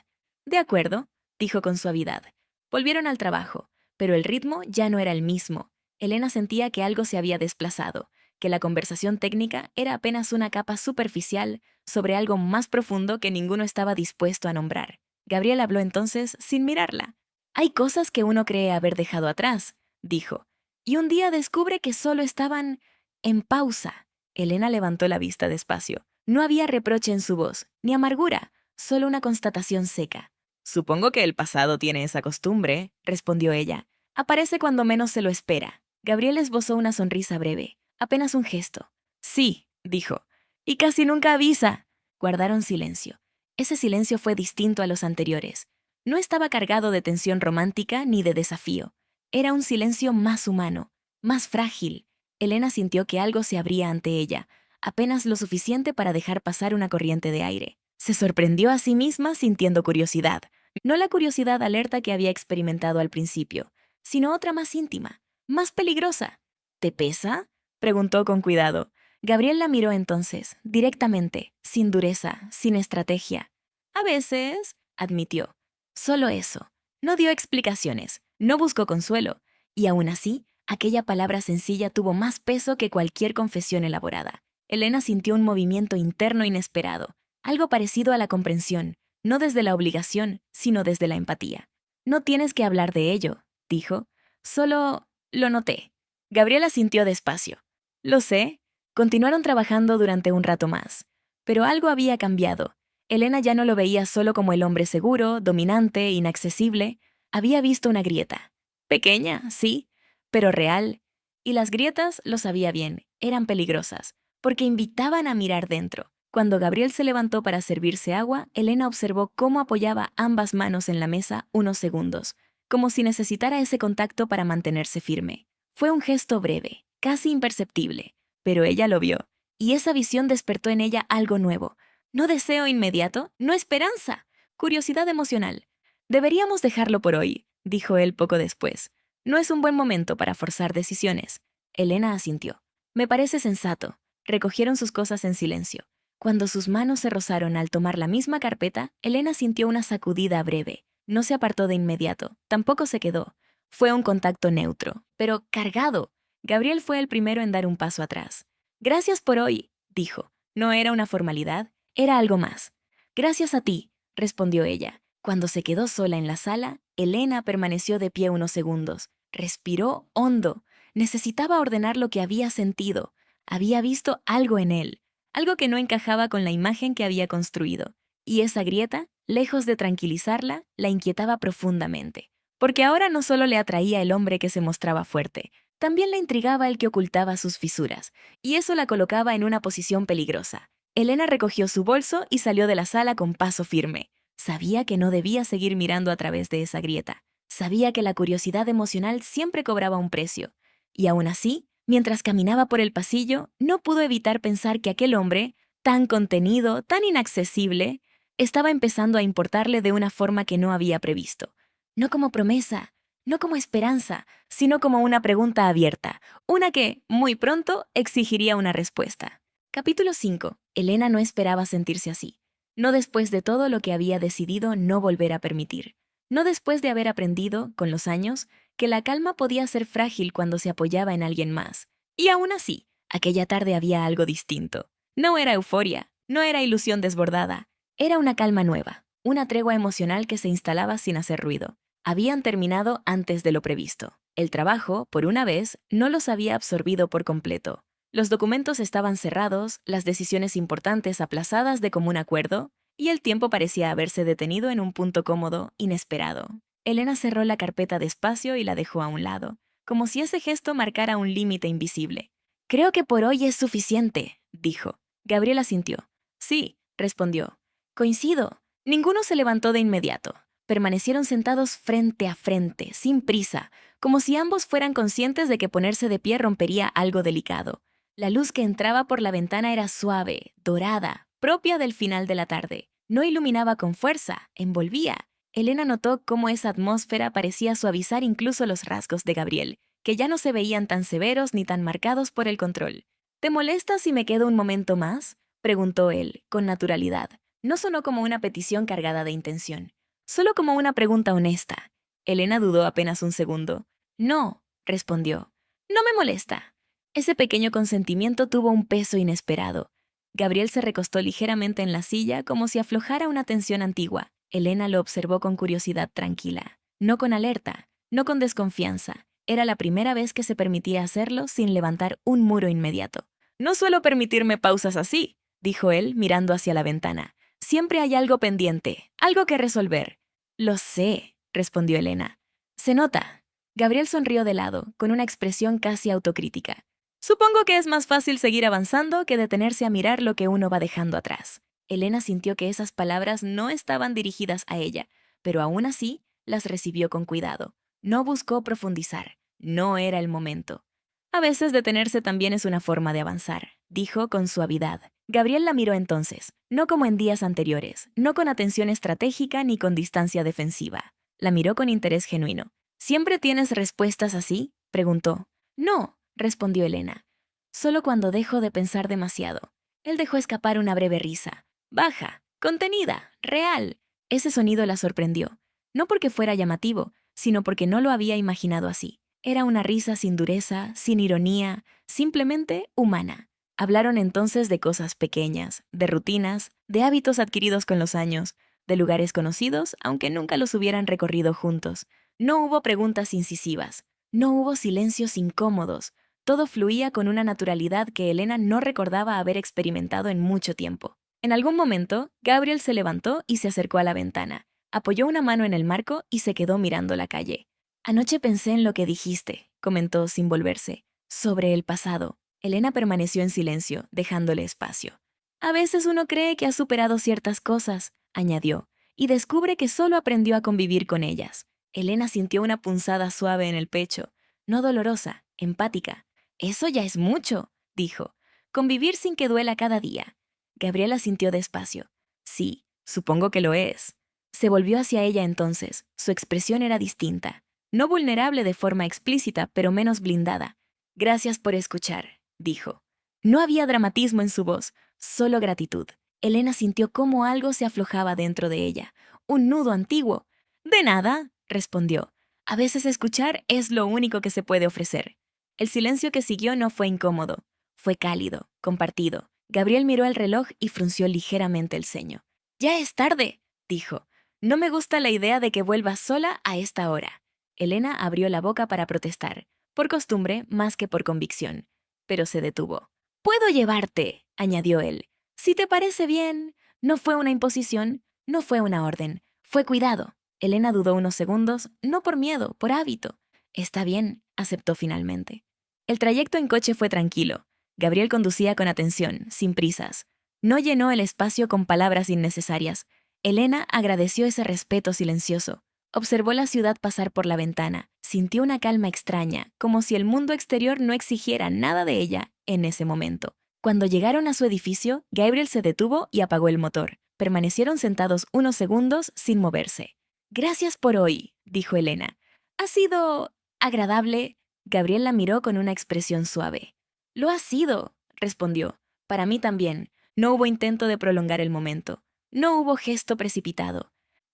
«De acuerdo», dijo con suavidad. Volvieron al trabajo, pero el ritmo ya no era el mismo. Elena sentía que algo se había desplazado, que la conversación técnica era apenas una capa superficial sobre algo más profundo que ninguno estaba dispuesto a nombrar. Gabriel habló entonces sin mirarla. «Hay cosas que uno cree haber dejado atrás», dijo, «y un día descubre que solo estaban en pausa». Elena levantó la vista despacio. No había reproche en su voz, ni amargura, solo una constatación seca. «Supongo que el pasado tiene esa costumbre», respondió ella. «Aparece cuando menos se lo espera». Gabriel esbozó una sonrisa breve, apenas un gesto. «Sí», dijo, «y casi nunca avisa». Guardaron silencio. Ese silencio fue distinto a los anteriores. No estaba cargado de tensión romántica ni de desafío. Era un silencio más humano, más frágil. Elena sintió que algo se abría ante ella, apenas lo suficiente para dejar pasar una corriente de aire. Se sorprendió a sí misma sintiendo curiosidad. No la curiosidad alerta que había experimentado al principio, sino otra más íntima, más peligrosa. «¿Te pesa?», preguntó con cuidado. Gabriel la miró entonces, directamente, sin dureza, sin estrategia. «A veces», admitió. Solo eso. No dio explicaciones, no buscó consuelo, y aún así, aquella palabra sencilla tuvo más peso que cualquier confesión elaborada. Elena sintió un movimiento interno inesperado, algo parecido a la comprensión, no desde la obligación, sino desde la empatía. «No tienes que hablar de ello», dijo. «Solo lo noté». Gabriela sintió despacio. «Lo sé». Continuaron trabajando durante un rato más. Pero algo había cambiado. Elena ya no lo veía solo como el hombre seguro, dominante, inaccesible. Había visto una grieta. Pequeña, sí, pero real. Y las grietas, lo sabía bien, eran peligrosas, porque invitaban a mirar dentro. Cuando Gabriel se levantó para servirse agua, Elena observó cómo apoyaba ambas manos en la mesa unos segundos, como si necesitara ese contacto para mantenerse firme. Fue un gesto breve, casi imperceptible, pero ella lo vio, y esa visión despertó en ella algo nuevo. No deseo inmediato, no esperanza, curiosidad emocional. «Deberíamos dejarlo por hoy», dijo él poco después. «No es un buen momento para forzar decisiones». Elena asintió. «Me parece sensato». Recogieron sus cosas en silencio. Cuando sus manos se rozaron al tomar la misma carpeta, Elena sintió una sacudida breve. No se apartó de inmediato, tampoco se quedó. Fue un contacto neutro, pero cargado. Gabriel fue el primero en dar un paso atrás. «Gracias por hoy», dijo. No era una formalidad, era algo más. «Gracias a ti», respondió ella. Cuando se quedó sola en la sala, Elena permaneció de pie unos segundos. Respiró hondo. Necesitaba ordenar lo que había sentido. Había visto algo en él, algo que no encajaba con la imagen que había construido. Y esa grieta, lejos de tranquilizarla, la inquietaba profundamente. Porque ahora no solo le atraía el hombre que se mostraba fuerte, también le intrigaba el que ocultaba sus fisuras, y eso la colocaba en una posición peligrosa. Elena recogió su bolso y salió de la sala con paso firme. Sabía que no debía seguir mirando a través de esa grieta. Sabía que la curiosidad emocional siempre cobraba un precio. Y aún así, mientras caminaba por el pasillo, no pudo evitar pensar que aquel hombre, tan contenido, tan inaccesible, estaba empezando a importarle de una forma que no había previsto. No como promesa, no como esperanza, sino como una pregunta abierta, una que, muy pronto, exigiría una respuesta. Capítulo 5. Elena no esperaba sentirse así. No después de todo lo que había decidido no volver a permitir. No después de haber aprendido, con los años, que la calma podía ser frágil cuando se apoyaba en alguien más. Y aún así, aquella tarde había algo distinto. No era euforia, no era ilusión desbordada. Era una calma nueva, una tregua emocional que se instalaba sin hacer ruido. Habían terminado antes de lo previsto. El trabajo, por una vez, no los había absorbido por completo. Los documentos estaban cerrados, las decisiones importantes aplazadas de común acuerdo, y el tiempo parecía haberse detenido en un punto cómodo, inesperado. Elena cerró la carpeta despacio y la dejó a un lado, como si ese gesto marcara un límite invisible. «Creo que por hoy es suficiente», dijo. Gabriel asintió. «Sí», respondió. «Coincido». Ninguno se levantó de inmediato. Permanecieron sentados frente a frente, sin prisa, como si ambos fueran conscientes de que ponerse de pie rompería algo delicado. La luz que entraba por la ventana era suave, dorada, propia del final de la tarde. No iluminaba con fuerza, envolvía. Elena notó cómo esa atmósfera parecía suavizar incluso los rasgos de Gabriel, que ya no se veían tan severos ni tan marcados por el control. «¿Te molesta si me quedo un momento más?», preguntó él, con naturalidad. No sonó como una petición cargada de intención, solo como una pregunta honesta. Elena dudó apenas un segundo. «No», respondió. «No me molesta». Ese pequeño consentimiento tuvo un peso inesperado. Gabriel se recostó ligeramente en la silla como si aflojara una tensión antigua. Elena lo observó con curiosidad tranquila, no con alerta, no con desconfianza. Era la primera vez que se permitía hacerlo sin levantar un muro inmediato. «No suelo permitirme pausas así», dijo él mirando hacia la ventana. «Siempre hay algo pendiente, algo que resolver». «Lo sé», respondió Elena. «Se nota». Gabriel sonrió de lado, con una expresión casi autocrítica. «Supongo que es más fácil seguir avanzando que detenerse a mirar lo que uno va dejando atrás». Elena sintió que esas palabras no estaban dirigidas a ella, pero aún así las recibió con cuidado. No buscó profundizar. No era el momento. «A veces detenerse también es una forma de avanzar», dijo con suavidad. Gabriel la miró entonces, no como en días anteriores, no con atención estratégica ni con distancia defensiva. La miró con interés genuino. «¿Siempre tienes respuestas así?», preguntó. «No», respondió Elena. «Solo cuando dejo de pensar demasiado». Él dejó escapar una breve risa. Baja, contenida, real. Ese sonido la sorprendió. No porque fuera llamativo, sino porque no lo había imaginado así. Era una risa sin dureza, sin ironía, simplemente humana. Hablaron entonces de cosas pequeñas, de rutinas, de hábitos adquiridos con los años, de lugares conocidos, aunque nunca los hubieran recorrido juntos. No hubo preguntas incisivas, no hubo silencios incómodos. Todo fluía con una naturalidad que Elena no recordaba haber experimentado en mucho tiempo. En algún momento, Gabriel se levantó y se acercó a la ventana. Apoyó una mano en el marco y se quedó mirando la calle. «Anoche pensé en lo que dijiste», comentó sin volverse, «sobre el pasado». Elena permaneció en silencio, dejándole espacio. «A veces uno cree que ha superado ciertas cosas», añadió, «y descubre que solo aprendió a convivir con ellas». Elena sintió una punzada suave en el pecho, no dolorosa, empática. «Eso ya es mucho», dijo. «Convivir sin que duela cada día». Gabriela sintió despacio. «Sí, supongo que lo es». Se volvió hacia ella entonces. Su expresión era distinta. No vulnerable de forma explícita, pero menos blindada. «Gracias por escuchar», dijo. No había dramatismo en su voz, solo gratitud. Elena sintió cómo algo se aflojaba dentro de ella. Un nudo antiguo. «De nada», respondió. «A veces escuchar es lo único que se puede ofrecer». El silencio que siguió no fue incómodo. Fue cálido, compartido. Gabriel miró el reloj y frunció ligeramente el ceño. «Ya es tarde», dijo. No me gusta la idea de que vuelvas sola a esta hora. Elena abrió la boca para protestar, por costumbre más que por convicción, pero se detuvo. «Puedo llevarte», añadió él. «Si te parece bien». No fue una imposición, no fue una orden, fue cuidado. Elena dudó unos segundos, no por miedo, por hábito. «Está bien», aceptó finalmente. El trayecto en coche fue tranquilo. Gabriel conducía con atención, sin prisas. No llenó el espacio con palabras innecesarias. Elena agradeció ese respeto silencioso. Observó la ciudad pasar por la ventana. Sintió una calma extraña, como si el mundo exterior no exigiera nada de ella en ese momento. Cuando llegaron a su edificio, Gabriel se detuvo y apagó el motor. Permanecieron sentados unos segundos sin moverse. «Gracias por hoy», dijo Elena. «Ha sido agradable». Gabriel la miró con una expresión suave. «Lo ha sido», respondió. «Para mí también». No hubo intento de prolongar el momento. No hubo gesto precipitado.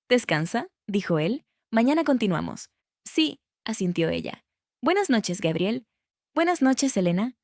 «¿Descansa?», dijo él. «Mañana continuamos». «Sí», asintió ella. «Buenas noches, Gabriel». «Buenas noches, Elena».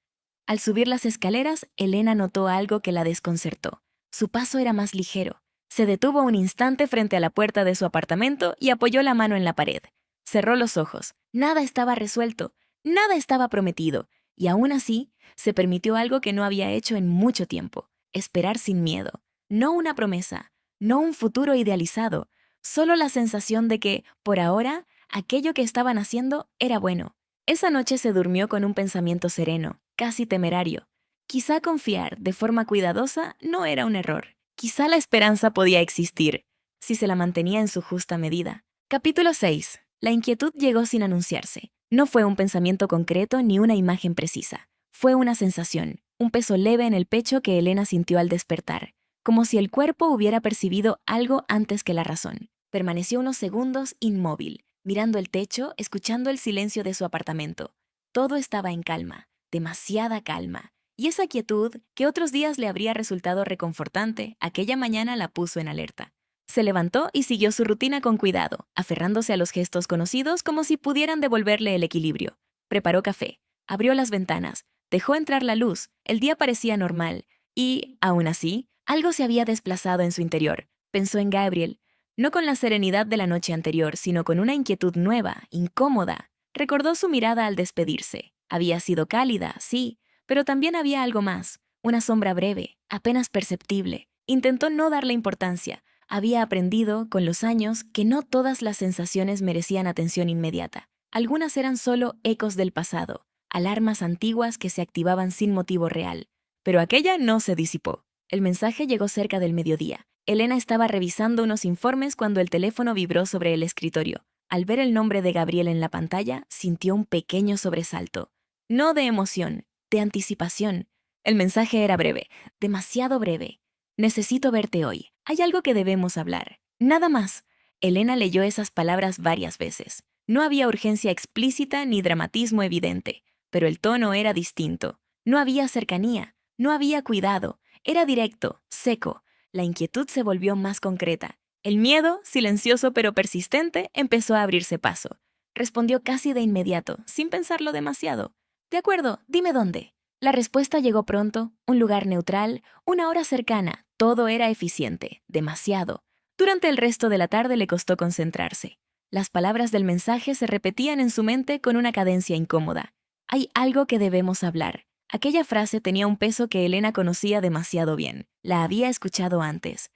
Al subir las escaleras, Elena notó algo que la desconcertó. Su paso era más ligero. Se detuvo un instante frente a la puerta de su apartamento y apoyó la mano en la pared. Cerró los ojos. Nada estaba resuelto, nada estaba prometido, y aún así se permitió algo que no había hecho en mucho tiempo: esperar sin miedo. No una promesa, no un futuro idealizado, solo la sensación de que, por ahora, aquello que estaban haciendo era bueno. Esa noche se durmió con un pensamiento sereno, casi temerario. Quizá confiar de forma cuidadosa no era un error. Quizá la esperanza podía existir, si se la mantenía en su justa medida. Capítulo 6. La inquietud llegó sin anunciarse. No fue un pensamiento concreto ni una imagen precisa. Fue una sensación, un peso leve en el pecho que Elena sintió al despertar, como si el cuerpo hubiera percibido algo antes que la razón. Permaneció unos segundos inmóvil, mirando el techo, escuchando el silencio de su apartamento. Todo estaba en calma, demasiada calma, y esa quietud, que otros días le habría resultado reconfortante, aquella mañana la puso en alerta. Se levantó y siguió su rutina con cuidado, aferrándose a los gestos conocidos como si pudieran devolverle el equilibrio. Preparó café, abrió las ventanas, dejó entrar la luz, el día parecía normal, y, aún así, algo se había desplazado en su interior. Pensó en Gabriel, no con la serenidad de la noche anterior, sino con una inquietud nueva, incómoda. Recordó su mirada al despedirse. Había sido cálida, sí, pero también había algo más, una sombra breve, apenas perceptible. Intentó no darle importancia. Había aprendido, con los años, que no todas las sensaciones merecían atención inmediata. Algunas eran solo ecos del pasado, alarmas antiguas que se activaban sin motivo real. Pero aquella no se disipó. El mensaje llegó cerca del mediodía. Elena estaba revisando unos informes cuando el teléfono vibró sobre el escritorio. Al ver el nombre de Gabriel en la pantalla, sintió un pequeño sobresalto. No de emoción, de anticipación. El mensaje era breve, demasiado breve. «Necesito verte hoy. Hay algo que debemos hablar». Nada más. Elena leyó esas palabras varias veces. No había urgencia explícita ni dramatismo evidente, pero el tono era distinto. No había cercanía, no había cuidado. Era directo, seco. La inquietud se volvió más concreta. El miedo, silencioso pero persistente, empezó a abrirse paso. Respondió casi de inmediato, sin pensarlo demasiado. «De acuerdo, dime dónde». La respuesta llegó pronto, un lugar neutral, una hora cercana. Todo era eficiente, demasiado. Durante el resto de la tarde le costó concentrarse. Las palabras del mensaje se repetían en su mente con una cadencia incómoda. «Hay algo que debemos hablar». Aquella frase tenía un peso que Elena conocía demasiado bien. La había escuchado antes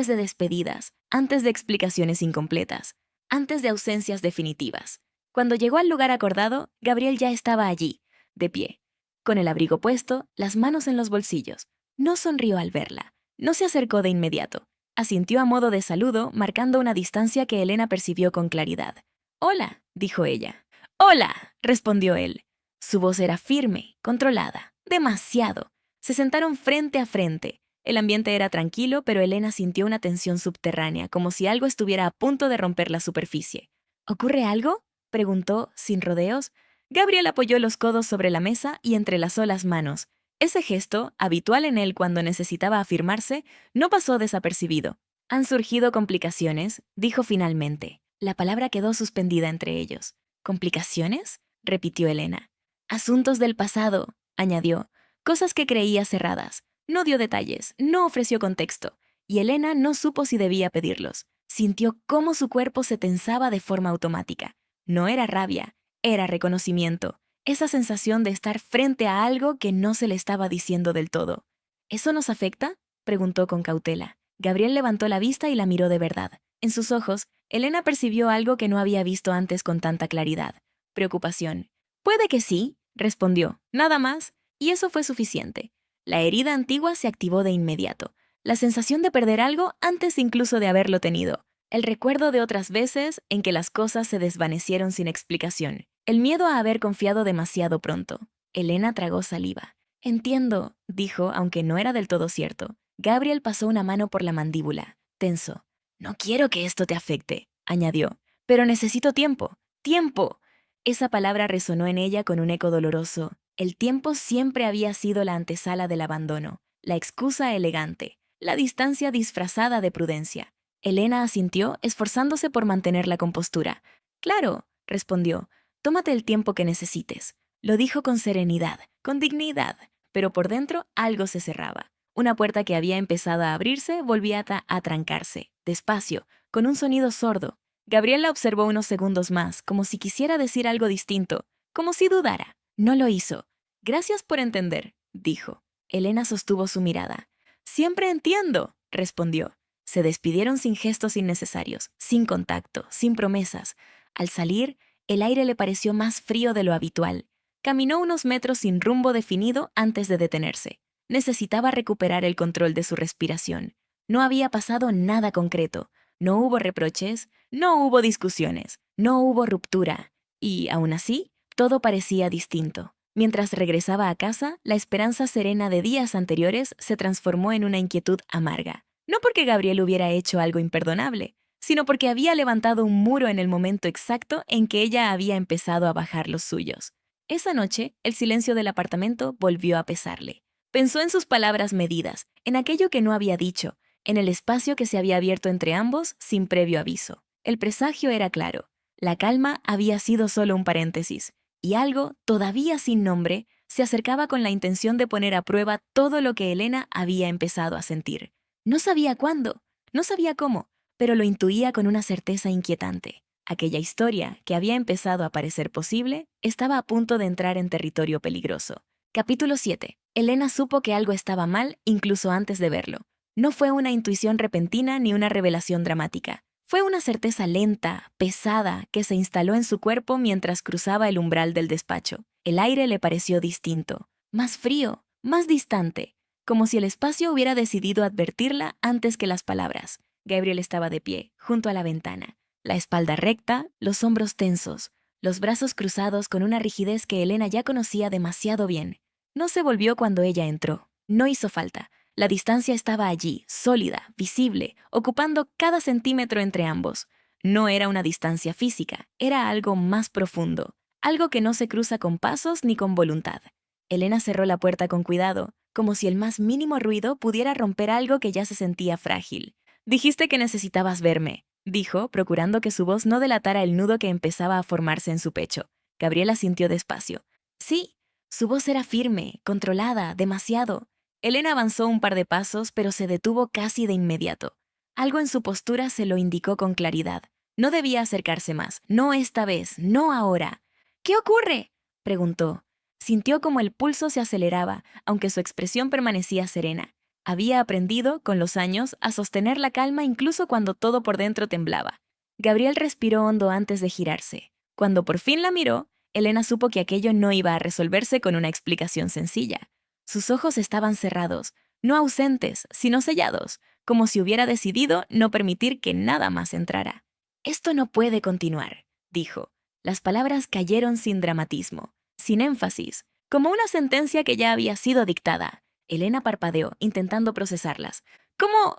de despedidas, antes de explicaciones incompletas, antes de ausencias definitivas. Cuando llegó al lugar acordado, Gabriel ya estaba allí, de pie, con el abrigo puesto, las manos en los bolsillos. No sonrió al verla, no se acercó de inmediato. Asintió a modo de saludo, marcando una distancia que Elena percibió con claridad. «Hola», dijo ella. «Hola», respondió él. Su voz era firme, controlada, demasiado. Se sentaron frente a frente. El ambiente era tranquilo, pero Elena sintió una tensión subterránea, como si algo estuviera a punto de romper la superficie. «¿Ocurre algo?», preguntó, sin rodeos. Gabriel apoyó los codos sobre la mesa y entrelazó las manos. Ese gesto, habitual en él cuando necesitaba afirmarse, no pasó desapercibido. «Han surgido complicaciones», dijo finalmente. La palabra quedó suspendida entre ellos. «¿Complicaciones?», repitió Elena. «Asuntos del pasado», añadió. «Cosas que creía cerradas». No dio detalles, no ofreció contexto, y Elena no supo si debía pedirlos. Sintió cómo su cuerpo se tensaba de forma automática. No era rabia, era reconocimiento. Esa sensación de estar frente a algo que no se le estaba diciendo del todo. ¿Eso nos afecta?, preguntó con cautela. Gabriel levantó la vista y la miró de verdad. En sus ojos, Elena percibió algo que no había visto antes con tanta claridad. Preocupación. Puede que sí, respondió. Nada más. Y eso fue suficiente. La herida antigua se activó de inmediato. La sensación de perder algo antes incluso de haberlo tenido. El recuerdo de otras veces en que las cosas se desvanecieron sin explicación. El miedo a haber confiado demasiado pronto. Elena tragó saliva. Entiendo, dijo, aunque no era del todo cierto. Gabriel pasó una mano por la mandíbula, tenso. No quiero que esto te afecte, añadió. Pero necesito tiempo. ¡Tiempo! Esa palabra resonó en ella con un eco doloroso. El tiempo siempre había sido la antesala del abandono, la excusa elegante, la distancia disfrazada de prudencia. Elena asintió, esforzándose por mantener la compostura. Claro, respondió, tómate el tiempo que necesites. Lo dijo con serenidad, con dignidad, pero por dentro algo se cerraba. Una puerta que había empezado a abrirse volvía a trancarse, despacio, con un sonido sordo. Gabriel la observó unos segundos más, como si quisiera decir algo distinto, como si dudara. No lo hizo. Gracias por entender, dijo. Elena sostuvo su mirada. Siempre entiendo, respondió. Se despidieron sin gestos innecesarios, sin contacto, sin promesas. Al salir, el aire le pareció más frío de lo habitual. Caminó unos metros sin rumbo definido antes de detenerse. Necesitaba recuperar el control de su respiración. No había pasado nada concreto. No hubo reproches, no hubo discusiones, no hubo ruptura. Y, aún así, todo parecía distinto. Mientras regresaba a casa, la esperanza serena de días anteriores se transformó en una inquietud amarga. No porque Gabriel hubiera hecho algo imperdonable, sino porque había levantado un muro en el momento exacto en que ella había empezado a bajar los suyos. Esa noche, el silencio del apartamento volvió a pesarle. Pensó en sus palabras medidas, en aquello que no había dicho, en el espacio que se había abierto entre ambos sin previo aviso. El presagio era claro. La calma había sido solo un paréntesis, y algo, todavía sin nombre, se acercaba con la intención de poner a prueba todo lo que Elena había empezado a sentir. No sabía cuándo, no sabía cómo, pero lo intuía con una certeza inquietante. Aquella historia, que había empezado a parecer posible, estaba a punto de entrar en territorio peligroso. Capítulo 7. Elena supo que algo estaba mal incluso antes de verlo. No fue una intuición repentina ni una revelación dramática. Fue una certeza lenta, pesada, que se instaló en su cuerpo mientras cruzaba el umbral del despacho. El aire le pareció distinto, más frío, más distante, como si el espacio hubiera decidido advertirla antes que las palabras. Gabriel estaba de pie, junto a la ventana, la espalda recta, los hombros tensos, los brazos cruzados con una rigidez que Elena ya conocía demasiado bien. No se volvió cuando ella entró. No hizo falta. La distancia estaba allí, sólida, visible, ocupando cada centímetro entre ambos. No era una distancia física, era algo más profundo, algo que no se cruza con pasos ni con voluntad. Elena cerró la puerta con cuidado, como si el más mínimo ruido pudiera romper algo que ya se sentía frágil. Dijiste que necesitabas verme, dijo, procurando que su voz no delatara el nudo que empezaba a formarse en su pecho. Gabriela sintió despacio. Sí, su voz era firme, controlada, demasiado. Elena avanzó un par de pasos, pero se detuvo casi de inmediato. Algo en su postura se lo indicó con claridad. No debía acercarse más, no esta vez, no ahora. ¿Qué ocurre?, preguntó. Sintió como el pulso se aceleraba, aunque su expresión permanecía serena. Había aprendido, con los años, a sostener la calma incluso cuando todo por dentro temblaba. Gabriel respiró hondo antes de girarse. Cuando por fin la miró, Elena supo que aquello no iba a resolverse con una explicación sencilla. Sus ojos estaban cerrados, no ausentes, sino sellados, como si hubiera decidido no permitir que nada más entrara. Esto no puede continuar, dijo. Las palabras cayeron sin dramatismo, sin énfasis, como una sentencia que ya había sido dictada. Elena parpadeó, intentando procesarlas. ¿Cómo?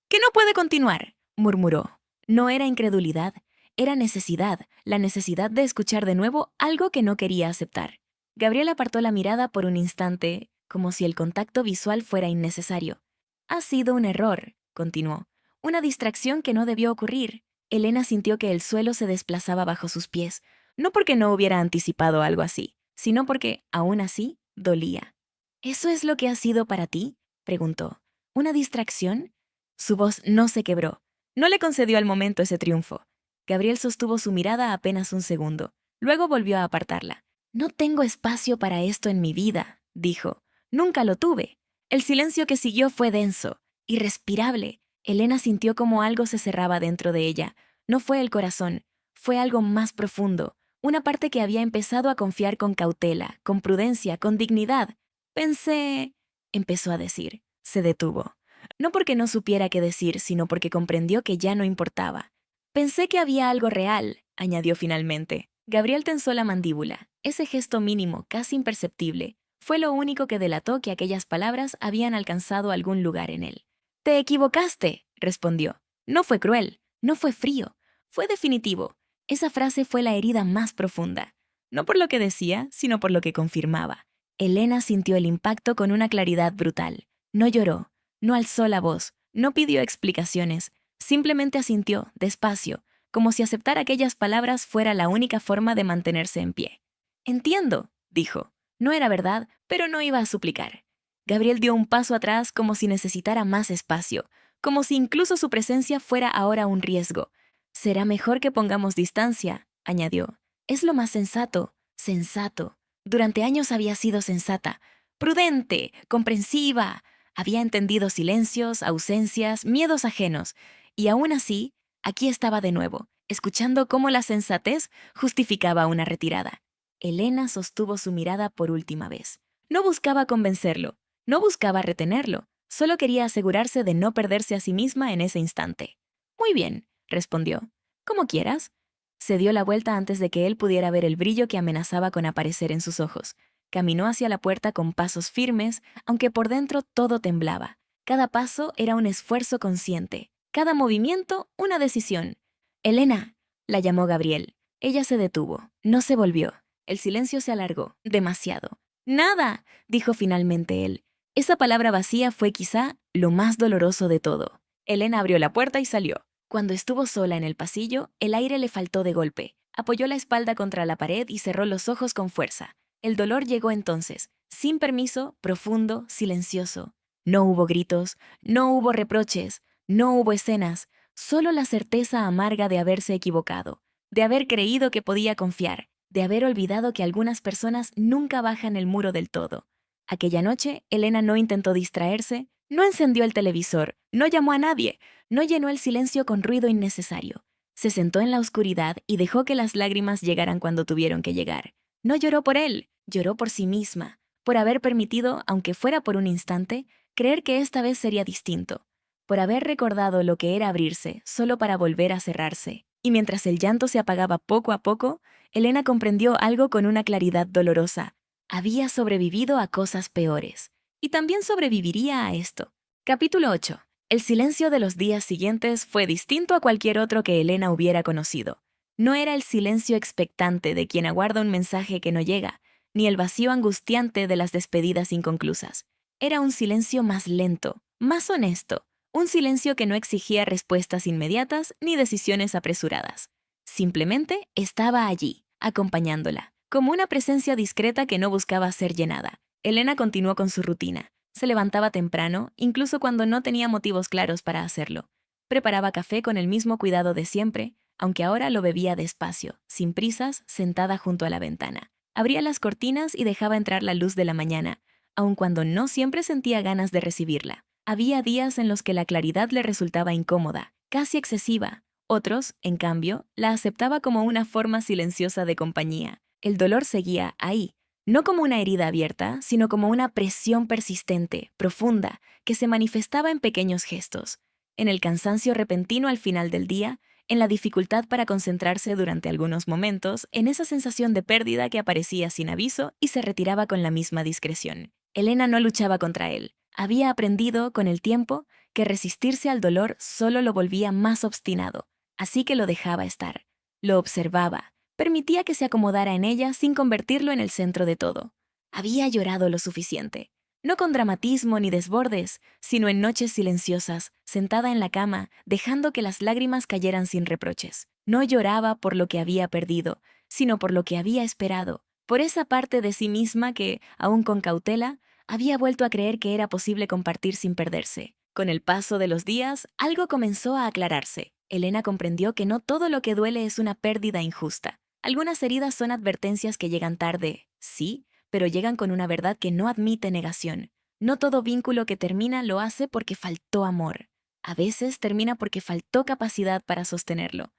¿Que no puede continuar?, murmuró. No era incredulidad, era necesidad, la necesidad de escuchar de nuevo algo que no quería aceptar. Gabriel apartó la mirada por un instante, como si el contacto visual fuera innecesario. Ha sido un error, continuó. Una distracción que no debió ocurrir. Elena sintió que el suelo se desplazaba bajo sus pies, no porque no hubiera anticipado algo así, sino porque, aún así, dolía. ¿Eso es lo que ha sido para ti?, preguntó. ¿Una distracción? Su voz no se quebró. No le concedió al momento ese triunfo. Gabriel sostuvo su mirada apenas un segundo. Luego volvió a apartarla. No tengo espacio para esto en mi vida, dijo. Nunca lo tuve. El silencio que siguió fue denso, irrespirable. Elena sintió como algo se cerraba dentro de ella. No fue el corazón, fue algo más profundo, una parte que había empezado a confiar con cautela, con prudencia, con dignidad. Pensé, empezó a decir. Se detuvo. No porque no supiera qué decir, sino porque comprendió que ya no importaba. Pensé que había algo real, añadió finalmente. Gabriel tensó la mandíbula. Ese gesto mínimo, casi imperceptible, fue lo único que delató que aquellas palabras habían alcanzado algún lugar en él. Te equivocaste, respondió. No fue cruel, no fue frío, fue definitivo. Esa frase fue la herida más profunda. No por lo que decía, sino por lo que confirmaba. Elena sintió el impacto con una claridad brutal. No lloró, no alzó la voz, no pidió explicaciones, simplemente asintió, despacio, como si aceptar aquellas palabras fuera la única forma de mantenerse en pie. Entiendo, dijo. No era verdad, pero no iba a suplicar. Gabriel dio un paso atrás como si necesitara más espacio, como si incluso su presencia fuera ahora un riesgo. Será mejor que pongamos distancia, añadió. Es lo más sensato, sensato. Durante años había sido sensata, prudente, comprensiva. Había entendido silencios, ausencias, miedos ajenos. Y aún así, aquí estaba de nuevo, escuchando cómo la sensatez justificaba una retirada. Elena sostuvo su mirada por última vez. No buscaba convencerlo, no buscaba retenerlo, solo quería asegurarse de no perderse a sí misma en ese instante. Muy bien, respondió. Como quieras. Se dio la vuelta antes de que él pudiera ver el brillo que amenazaba con aparecer en sus ojos. Caminó hacia la puerta con pasos firmes, aunque por dentro todo temblaba. Cada paso era un esfuerzo consciente, cada movimiento una decisión. Elena, la llamó Gabriel. Ella se detuvo, no se volvió. El silencio se alargó, demasiado. Nada, dijo finalmente él. Esa palabra vacía fue quizá lo más doloroso de todo. Elena abrió la puerta y salió. Cuando estuvo sola en el pasillo, el aire le faltó de golpe. Apoyó la espalda contra la pared y cerró los ojos con fuerza. El dolor llegó entonces, sin permiso, profundo, silencioso. No hubo gritos, no hubo reproches, no hubo escenas, solo la certeza amarga de haberse equivocado, de haber creído que podía confiar, de haber olvidado que algunas personas nunca bajan el muro del todo. Aquella noche, Elena no intentó distraerse, no encendió el televisor, no llamó a nadie, no llenó el silencio con ruido innecesario. Se sentó en la oscuridad y dejó que las lágrimas llegaran cuando tuvieron que llegar. No lloró por él, lloró por sí misma, por haber permitido, aunque fuera por un instante, creer que esta vez sería distinto, por haber recordado lo que era abrirse solo para volver a cerrarse. Y mientras el llanto se apagaba poco a poco, Elena comprendió algo con una claridad dolorosa. Había sobrevivido a cosas peores. Y también sobreviviría a esto. Capítulo 8. El silencio de los días siguientes fue distinto a cualquier otro que Elena hubiera conocido. No era el silencio expectante de quien aguarda un mensaje que no llega, ni el vacío angustiante de las despedidas inconclusas. Era un silencio más lento, más honesto, un silencio que no exigía respuestas inmediatas ni decisiones apresuradas. Simplemente estaba allí, acompañándola, como una presencia discreta que no buscaba ser llenada. Elena continuó con su rutina. Se levantaba temprano, incluso cuando no tenía motivos claros para hacerlo. Preparaba café con el mismo cuidado de siempre, aunque ahora lo bebía despacio, sin prisas, sentada junto a la ventana. Abría las cortinas y dejaba entrar la luz de la mañana, aun cuando no siempre sentía ganas de recibirla. Había días en los que la claridad le resultaba incómoda, casi excesiva. Otros, en cambio, la aceptaba como una forma silenciosa de compañía. El dolor seguía ahí, no como una herida abierta, sino como una presión persistente, profunda, que se manifestaba en pequeños gestos, en el cansancio repentino al final del día, en la dificultad para concentrarse durante algunos momentos, en esa sensación de pérdida que aparecía sin aviso y se retiraba con la misma discreción. Elena no luchaba contra él. Había aprendido, con el tiempo, que resistirse al dolor solo lo volvía más obstinado, así que lo dejaba estar. Lo observaba, permitía que se acomodara en ella sin convertirlo en el centro de todo. Había llorado lo suficiente. No con dramatismo ni desbordes, sino en noches silenciosas, sentada en la cama, dejando que las lágrimas cayeran sin reproches. No lloraba por lo que había perdido, sino por lo que había esperado, por esa parte de sí misma que, aún con cautela, había vuelto a creer que era posible compartir sin perderse. Con el paso de los días, algo comenzó a aclararse. Elena comprendió que no todo lo que duele es una pérdida injusta. Algunas heridas son advertencias que llegan tarde, sí, pero llegan con una verdad que no admite negación. No todo vínculo que termina lo hace porque faltó amor. A veces termina porque faltó capacidad para sostenerlo.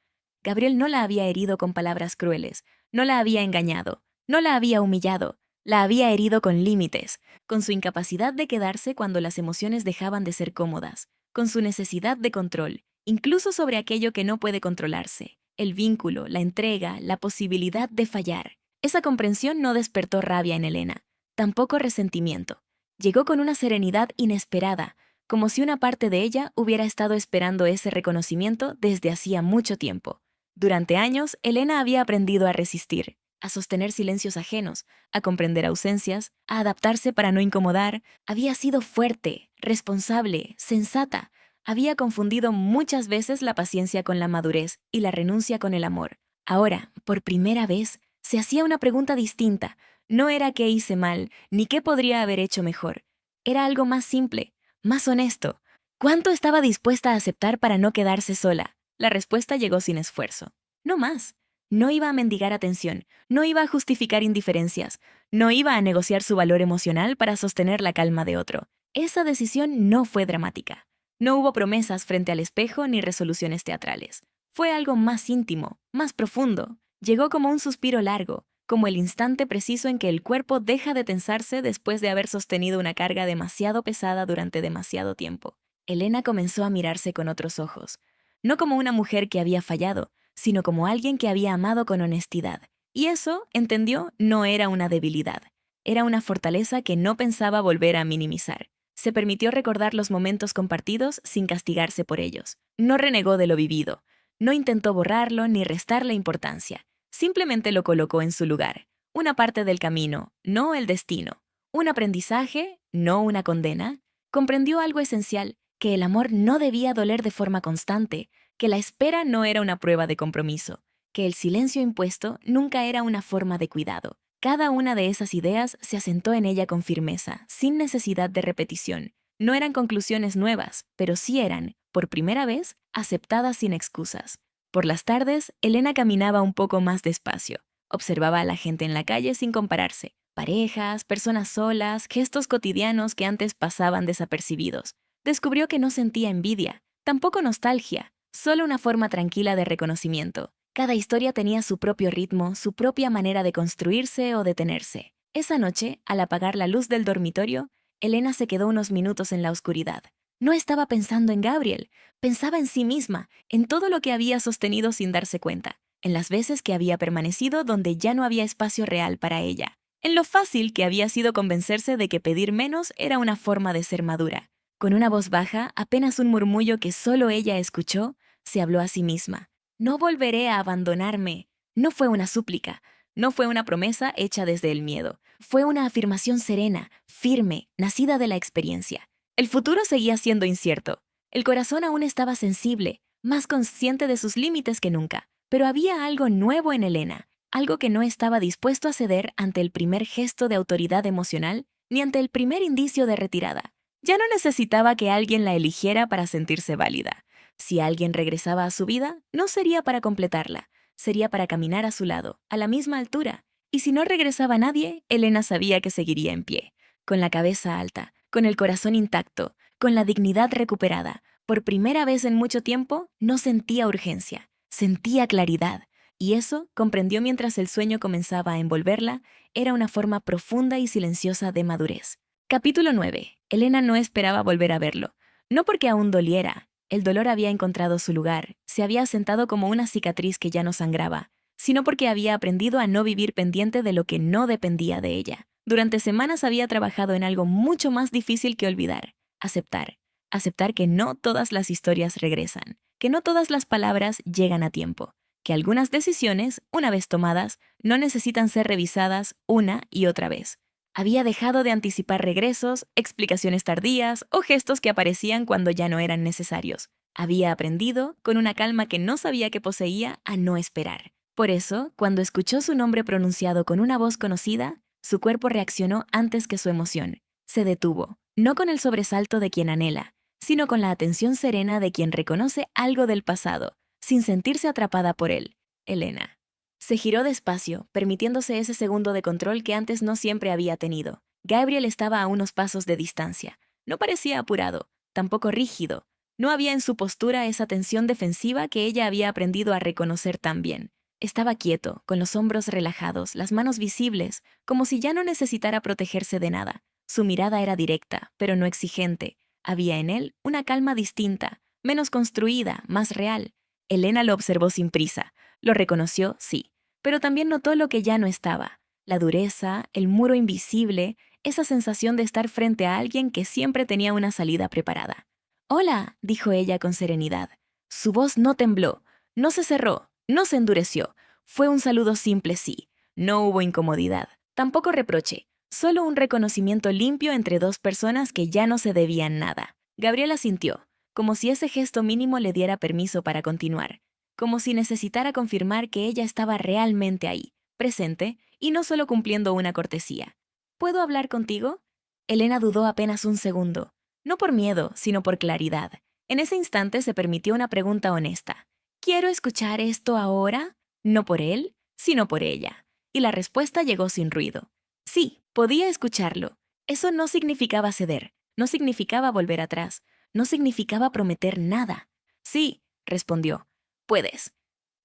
Gabriel no la había herido con palabras crueles, no la había engañado, no la había humillado, la había herido con límites, con su incapacidad de quedarse cuando las emociones dejaban de ser cómodas, con su necesidad de control, incluso sobre aquello que no puede controlarse, el vínculo, la entrega, la posibilidad de fallar. Esa comprensión no despertó rabia en Elena, tampoco resentimiento. Llegó con una serenidad inesperada, como si una parte de ella hubiera estado esperando ese reconocimiento desde hacía mucho tiempo. Durante años, Elena había aprendido a resistir, a sostener silencios ajenos, a comprender ausencias, a adaptarse para no incomodar. Había sido fuerte, responsable, sensata. Había confundido muchas veces la paciencia con la madurez y la renuncia con el amor. Ahora, por primera vez, se hacía una pregunta distinta. No era qué hice mal, ni qué podría haber hecho mejor. Era algo más simple, más honesto. ¿Cuánto estaba dispuesta a aceptar para no quedarse sola? La respuesta llegó sin esfuerzo. No más. No iba a mendigar atención, no iba a justificar indiferencias, no iba a negociar su valor emocional para sostener la calma de otro. Esa decisión no fue dramática. No hubo promesas frente al espejo ni resoluciones teatrales. Fue algo más íntimo, más profundo. Llegó como un suspiro largo, como el instante preciso en que el cuerpo deja de tensarse después de haber sostenido una carga demasiado pesada durante demasiado tiempo. Elena comenzó a mirarse con otros ojos, no como una mujer que había fallado, sino como alguien que había amado con honestidad. Y eso, entendió, no era una debilidad. Era una fortaleza que no pensaba volver a minimizar. Se permitió recordar los momentos compartidos sin castigarse por ellos. No renegó de lo vivido. No intentó borrarlo ni restarle importancia. Simplemente lo colocó en su lugar. Una parte del camino, no el destino. Un aprendizaje, no una condena. Comprendió algo esencial, que el amor no debía doler de forma constante, que la espera no era una prueba de compromiso, que el silencio impuesto nunca era una forma de cuidado. Cada una de esas ideas se asentó en ella con firmeza, sin necesidad de repetición. No eran conclusiones nuevas, pero sí eran, por primera vez, aceptadas sin excusas. Por las tardes, Elena caminaba un poco más despacio. Observaba a la gente en la calle sin compararse. Parejas, personas solas, gestos cotidianos que antes pasaban desapercibidos. Descubrió que no sentía envidia, tampoco nostalgia, solo una forma tranquila de reconocimiento. Cada historia tenía su propio ritmo, su propia manera de construirse o detenerse. Esa noche, al apagar la luz del dormitorio, Elena se quedó unos minutos en la oscuridad. No estaba pensando en Gabriel, pensaba en sí misma, en todo lo que había sostenido sin darse cuenta, en las veces que había permanecido donde ya no había espacio real para ella, en lo fácil que había sido convencerse de que pedir menos era una forma de ser madura. Con una voz baja, apenas un murmullo que solo ella escuchó, se habló a sí misma. No volveré a abandonarme. No fue una súplica, no fue una promesa hecha desde el miedo. Fue una afirmación serena, firme, nacida de la experiencia. El futuro seguía siendo incierto. El corazón aún estaba sensible, más consciente de sus límites que nunca. Pero había algo nuevo en Elena, algo que no estaba dispuesto a ceder ante el primer gesto de autoridad emocional ni ante el primer indicio de retirada. Ya no necesitaba que alguien la eligiera para sentirse válida. Si alguien regresaba a su vida, no sería para completarla, sería para caminar a su lado, a la misma altura. Y si no regresaba nadie, Elena sabía que seguiría en pie, con la cabeza alta, con el corazón intacto, con la dignidad recuperada. Por primera vez en mucho tiempo, no sentía urgencia, sentía claridad. Y eso, comprendió mientras el sueño comenzaba a envolverla, era una forma profunda y silenciosa de madurez. Capítulo 9. Elena no esperaba volver a verlo. No porque aún doliera. El dolor había encontrado su lugar, se había asentado como una cicatriz que ya no sangraba, sino porque había aprendido a no vivir pendiente de lo que no dependía de ella. Durante semanas había trabajado en algo mucho más difícil que olvidar: aceptar. Aceptar que no todas las historias regresan, que no todas las palabras llegan a tiempo, que algunas decisiones, una vez tomadas, no necesitan ser revisadas una y otra vez. Había dejado de anticipar regresos, explicaciones tardías o gestos que aparecían cuando ya no eran necesarios. Había aprendido, con una calma que no sabía que poseía, a no esperar. Por eso, cuando escuchó su nombre pronunciado con una voz conocida, su cuerpo reaccionó antes que su emoción. Se detuvo, no con el sobresalto de quien anhela, sino con la atención serena de quien reconoce algo del pasado, sin sentirse atrapada por él. Elena. Se giró despacio, permitiéndose ese segundo de control que antes no siempre había tenido. Gabriel estaba a unos pasos de distancia. No parecía apurado, tampoco rígido. No había en su postura esa tensión defensiva que ella había aprendido a reconocer tan bien. Estaba quieto, con los hombros relajados, las manos visibles, como si ya no necesitara protegerse de nada. Su mirada era directa, pero no exigente. Había en él una calma distinta, menos construida, más real. Elena lo observó sin prisa. Lo reconoció, sí, pero también notó lo que ya no estaba. La dureza, el muro invisible, esa sensación de estar frente a alguien que siempre tenía una salida preparada. «Hola», dijo ella con serenidad. Su voz no tembló, no se cerró, no se endureció. Fue un saludo simple, sí. No hubo incomodidad, tampoco reproche, solo un reconocimiento limpio entre dos personas que ya no se debían nada. Gabriela sintió, como si ese gesto mínimo le diera permiso para continuar, como si necesitara confirmar que ella estaba realmente ahí, presente, y no solo cumpliendo una cortesía. ¿Puedo hablar contigo? Elena dudó apenas un segundo, no por miedo, sino por claridad. En ese instante se permitió una pregunta honesta. ¿Quiero escuchar esto ahora? No por él, sino por ella. Y la respuesta llegó sin ruido. Sí, podía escucharlo. Eso no significaba ceder, no significaba volver atrás, no significaba prometer nada. Sí, respondió. Puedes.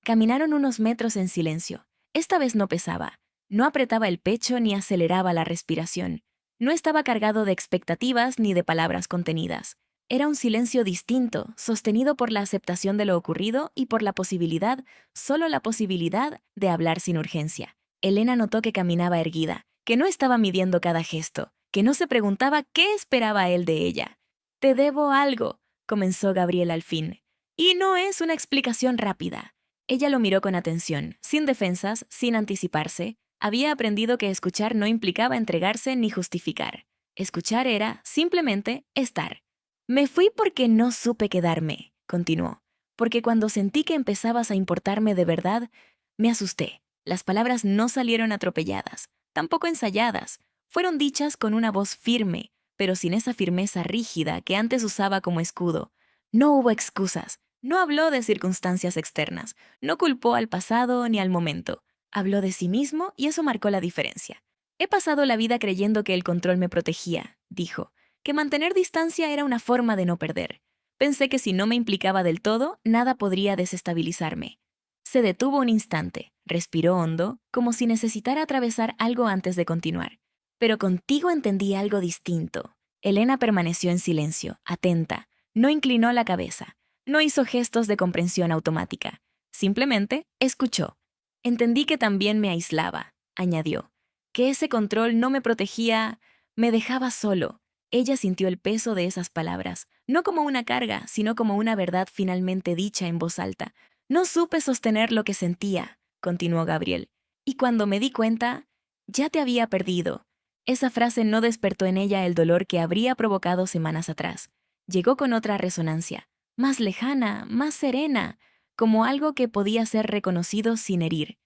Caminaron unos metros en silencio. Esta vez no pesaba. No apretaba el pecho ni aceleraba la respiración. No estaba cargado de expectativas ni de palabras contenidas. Era un silencio distinto, sostenido por la aceptación de lo ocurrido y por la posibilidad, solo la posibilidad, de hablar sin urgencia. Elena notó que caminaba erguida, que no estaba midiendo cada gesto, que no se preguntaba qué esperaba él de ella. «Te debo algo», comenzó Gabriel al fin. Y no es una explicación rápida. Ella lo miró con atención, sin defensas, sin anticiparse. Había aprendido que escuchar no implicaba entregarse ni justificar. Escuchar era, simplemente, estar. «Me fui porque no supe quedarme», continuó. «Porque cuando sentí que empezabas a importarme de verdad, me asusté». Las palabras no salieron atropelladas, tampoco ensayadas. Fueron dichas con una voz firme, pero sin esa firmeza rígida que antes usaba como escudo. No hubo excusas. No habló de circunstancias externas. No culpó al pasado ni al momento. Habló de sí mismo y eso marcó la diferencia. «He pasado la vida creyendo que el control me protegía», dijo, «que mantener distancia era una forma de no perder. Pensé que si no me implicaba del todo, nada podría desestabilizarme». Se detuvo un instante, respiró hondo, como si necesitara atravesar algo antes de continuar. «Pero contigo entendí algo distinto». Elena permaneció en silencio, atenta. No inclinó la cabeza. No hizo gestos de comprensión automática. Simplemente escuchó. «Entendí que también me aislaba», añadió. «Que ese control no me protegía, me dejaba solo». Ella sintió el peso de esas palabras, no como una carga, sino como una verdad finalmente dicha en voz alta. «No supe sostener lo que sentía», continuó Gabriel. «Y cuando me di cuenta, ya te había perdido». Esa frase no despertó en ella el dolor que habría provocado semanas atrás. Llegó con otra resonancia, más lejana, más serena, como algo que podía ser reconocido sin herir.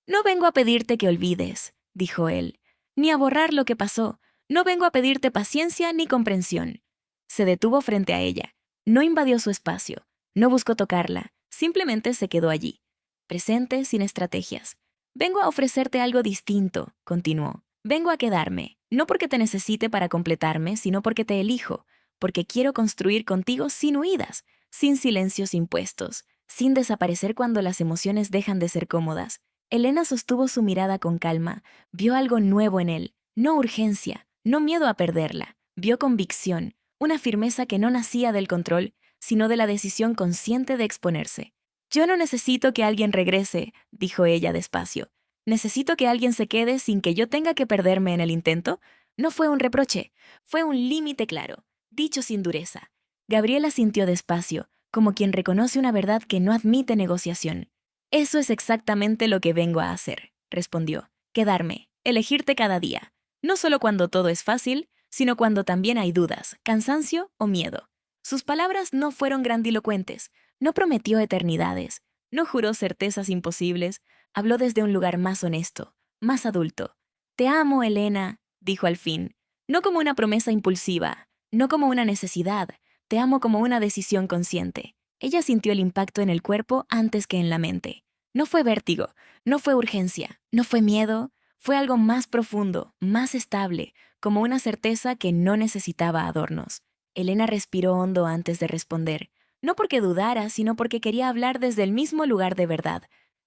«No vengo a pedirte que olvides», dijo él, «ni a borrar lo que pasó. No vengo a pedirte paciencia ni comprensión». Se detuvo frente a ella. No invadió su espacio. No buscó tocarla. Simplemente se quedó allí, presente, sin estrategias. «Vengo a ofrecerte algo distinto», continuó. «Vengo a quedarme, no porque te necesite para completarme, sino porque te elijo, porque quiero construir contigo sin huidas, sin silencios impuestos, sin desaparecer cuando las emociones dejan de ser cómodas». Elena sostuvo su mirada con calma, vio algo nuevo en él, no urgencia, no miedo a perderla, vio convicción, una firmeza que no nacía del control, sino de la decisión consciente de exponerse. «Yo no necesito que alguien regrese», dijo ella despacio. «Necesito que alguien se quede sin que yo tenga que perderme en el intento». No fue un reproche, fue un límite claro, dicho sin dureza. Gabriela sintió despacio, como quien reconoce una verdad que no admite negociación. «Eso es exactamente lo que vengo a hacer», respondió. «Quedarme, elegirte cada día. No solo cuando todo es fácil, sino cuando también hay dudas, cansancio o miedo». Sus palabras no fueron grandilocuentes, no prometió eternidades, no juró certezas imposibles, habló desde un lugar más honesto, más adulto. «Te amo, Elena», dijo al fin, no como una promesa impulsiva, no como una necesidad, Te amo como una decisión consciente. Ella sintió el impacto en el cuerpo antes que en la mente. No fue vértigo, no fue urgencia, no fue miedo, fue algo más profundo, más estable, como una certeza que no necesitaba adornos. Elena respiró hondo antes de responder, no porque dudara, sino porque quería hablar desde el mismo lugar de verdad.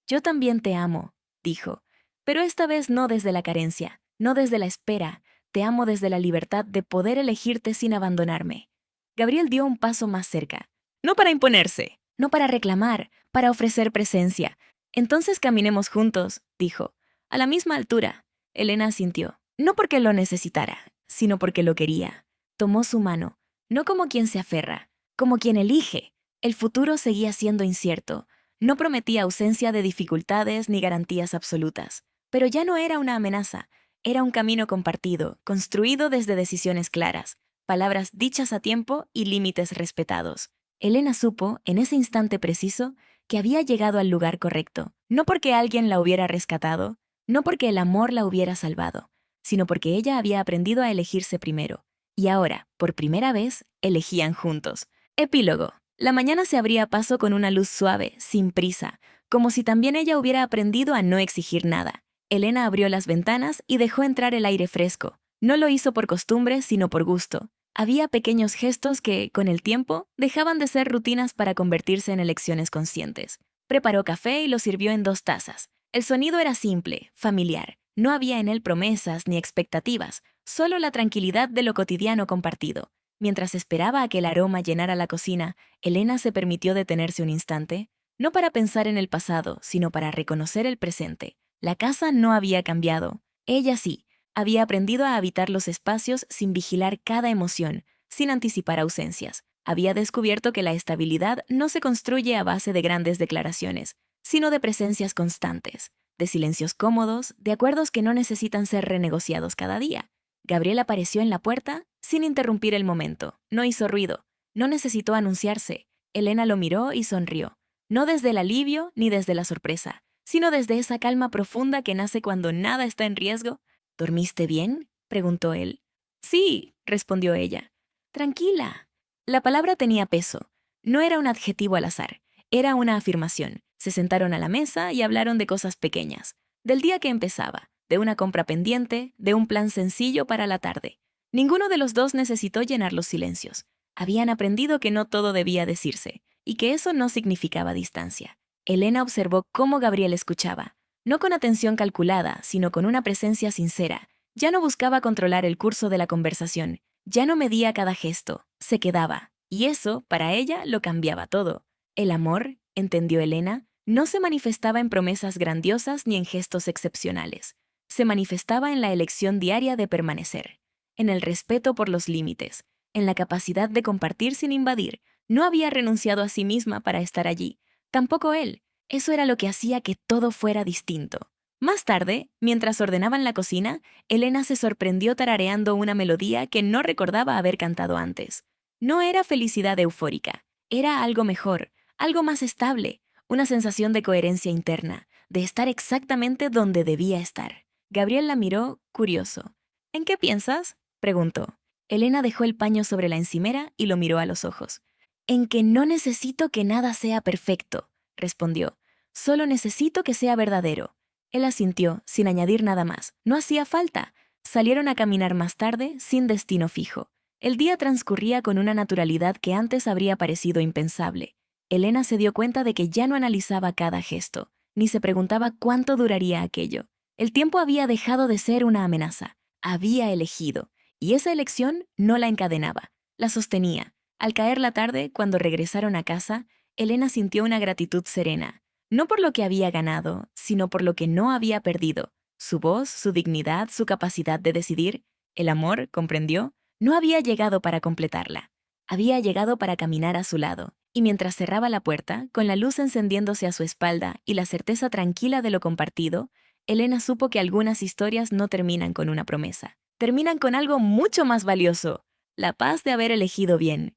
Yo también te amo, dijo, pero esta vez no desde la carencia, no desde la espera, te amo desde la libertad de poder elegirte sin abandonarme. Gabriel dio un paso más cerca, no para imponerse, no para reclamar, para ofrecer presencia. Entonces caminemos juntos, dijo, a la misma altura. Elena asintió, no porque lo necesitara, sino porque lo quería. Tomó su mano, no como quien se aferra, como quien elige. El futuro seguía siendo incierto. No prometía ausencia de dificultades ni garantías absolutas. Pero ya no era una amenaza, era un camino compartido, construido desde decisiones claras, palabras dichas a tiempo y límites respetados. Elena supo, en ese instante preciso, que había llegado al lugar correcto, no porque alguien la hubiera rescatado, no porque el amor la hubiera salvado, sino porque ella había aprendido a elegirse primero. Y ahora, por primera vez, elegían juntos. Epílogo. La mañana se abría paso con una luz suave, sin prisa, como si también ella hubiera aprendido a no exigir nada. Elena abrió las ventanas y dejó entrar el aire fresco. No lo hizo por costumbre, sino por gusto. Había pequeños gestos que, con el tiempo, dejaban de ser rutinas para convertirse en elecciones conscientes. Preparó café y lo sirvió en 2 tazas. El sonido era simple, familiar. No había en él promesas ni expectativas, solo la tranquilidad de lo cotidiano compartido. Mientras esperaba a que el aroma llenara la cocina, Elena se permitió detenerse un instante, no para pensar en el pasado, sino para reconocer el presente. La casa no había cambiado. Ella sí. Había aprendido a habitar los espacios sin vigilar cada emoción, sin anticipar ausencias. Había descubierto que la estabilidad no se construye a base de grandes declaraciones, sino de presencias constantes, de silencios cómodos, de acuerdos que no necesitan ser renegociados cada día. Gabriel apareció en la puerta sin interrumpir el momento. No hizo ruido. No necesitó anunciarse. Elena lo miró y sonrió. No desde el alivio ni desde la sorpresa, sino desde esa calma profunda que nace cuando nada está en riesgo. ¿Dormiste bien?, preguntó él. Sí, respondió ella. Tranquila. La palabra tenía peso. No era un adjetivo al azar. Era una afirmación. Se sentaron a la mesa y hablaron de cosas pequeñas. Del día que empezaba, de una compra pendiente, de un plan sencillo para la tarde. Ninguno de los dos necesitó llenar los silencios. Habían aprendido que no todo debía decirse, y que eso no significaba distancia. Elena observó cómo Gabriel escuchaba. No con atención calculada, sino con una presencia sincera. Ya no buscaba controlar el curso de la conversación, ya no medía cada gesto, se quedaba. Y eso, para ella, lo cambiaba todo. El amor, entendió Elena, no se manifestaba en promesas grandiosas ni en gestos excepcionales. Se manifestaba en la elección diaria de permanecer, en el respeto por los límites, en la capacidad de compartir sin invadir. No había renunciado a sí misma para estar allí, tampoco él. Eso era lo que hacía que todo fuera distinto. Más tarde, mientras ordenaban la cocina, Elena se sorprendió tarareando una melodía que no recordaba haber cantado antes. No era felicidad eufórica, era algo mejor, algo más estable, una sensación de coherencia interna, de estar exactamente donde debía estar. Gabriel la miró, curioso. ¿En qué piensas?, preguntó. Elena dejó el paño sobre la encimera y lo miró a los ojos. En que no necesito que nada sea perfecto, respondió. Solo necesito que sea verdadero. Él asintió, sin añadir nada más. No hacía falta. Salieron a caminar más tarde, sin destino fijo. El día transcurría con una naturalidad que antes habría parecido impensable. Elena se dio cuenta de que ya no analizaba cada gesto, ni se preguntaba cuánto duraría aquello. El tiempo había dejado de ser una amenaza. Había elegido, y esa elección no la encadenaba, la sostenía. Al caer la tarde, cuando regresaron a casa, Elena sintió una gratitud serena, no por lo que había ganado, sino por lo que no había perdido. Su voz, su dignidad, su capacidad de decidir. El amor, comprendió, no había llegado para completarla. Había llegado para caminar a su lado, y mientras cerraba la puerta, con la luz encendiéndose a su espalda y la certeza tranquila de lo compartido, Elena supo que algunas historias no terminan con una promesa. Terminan con algo mucho más valioso, la paz de haber elegido bien.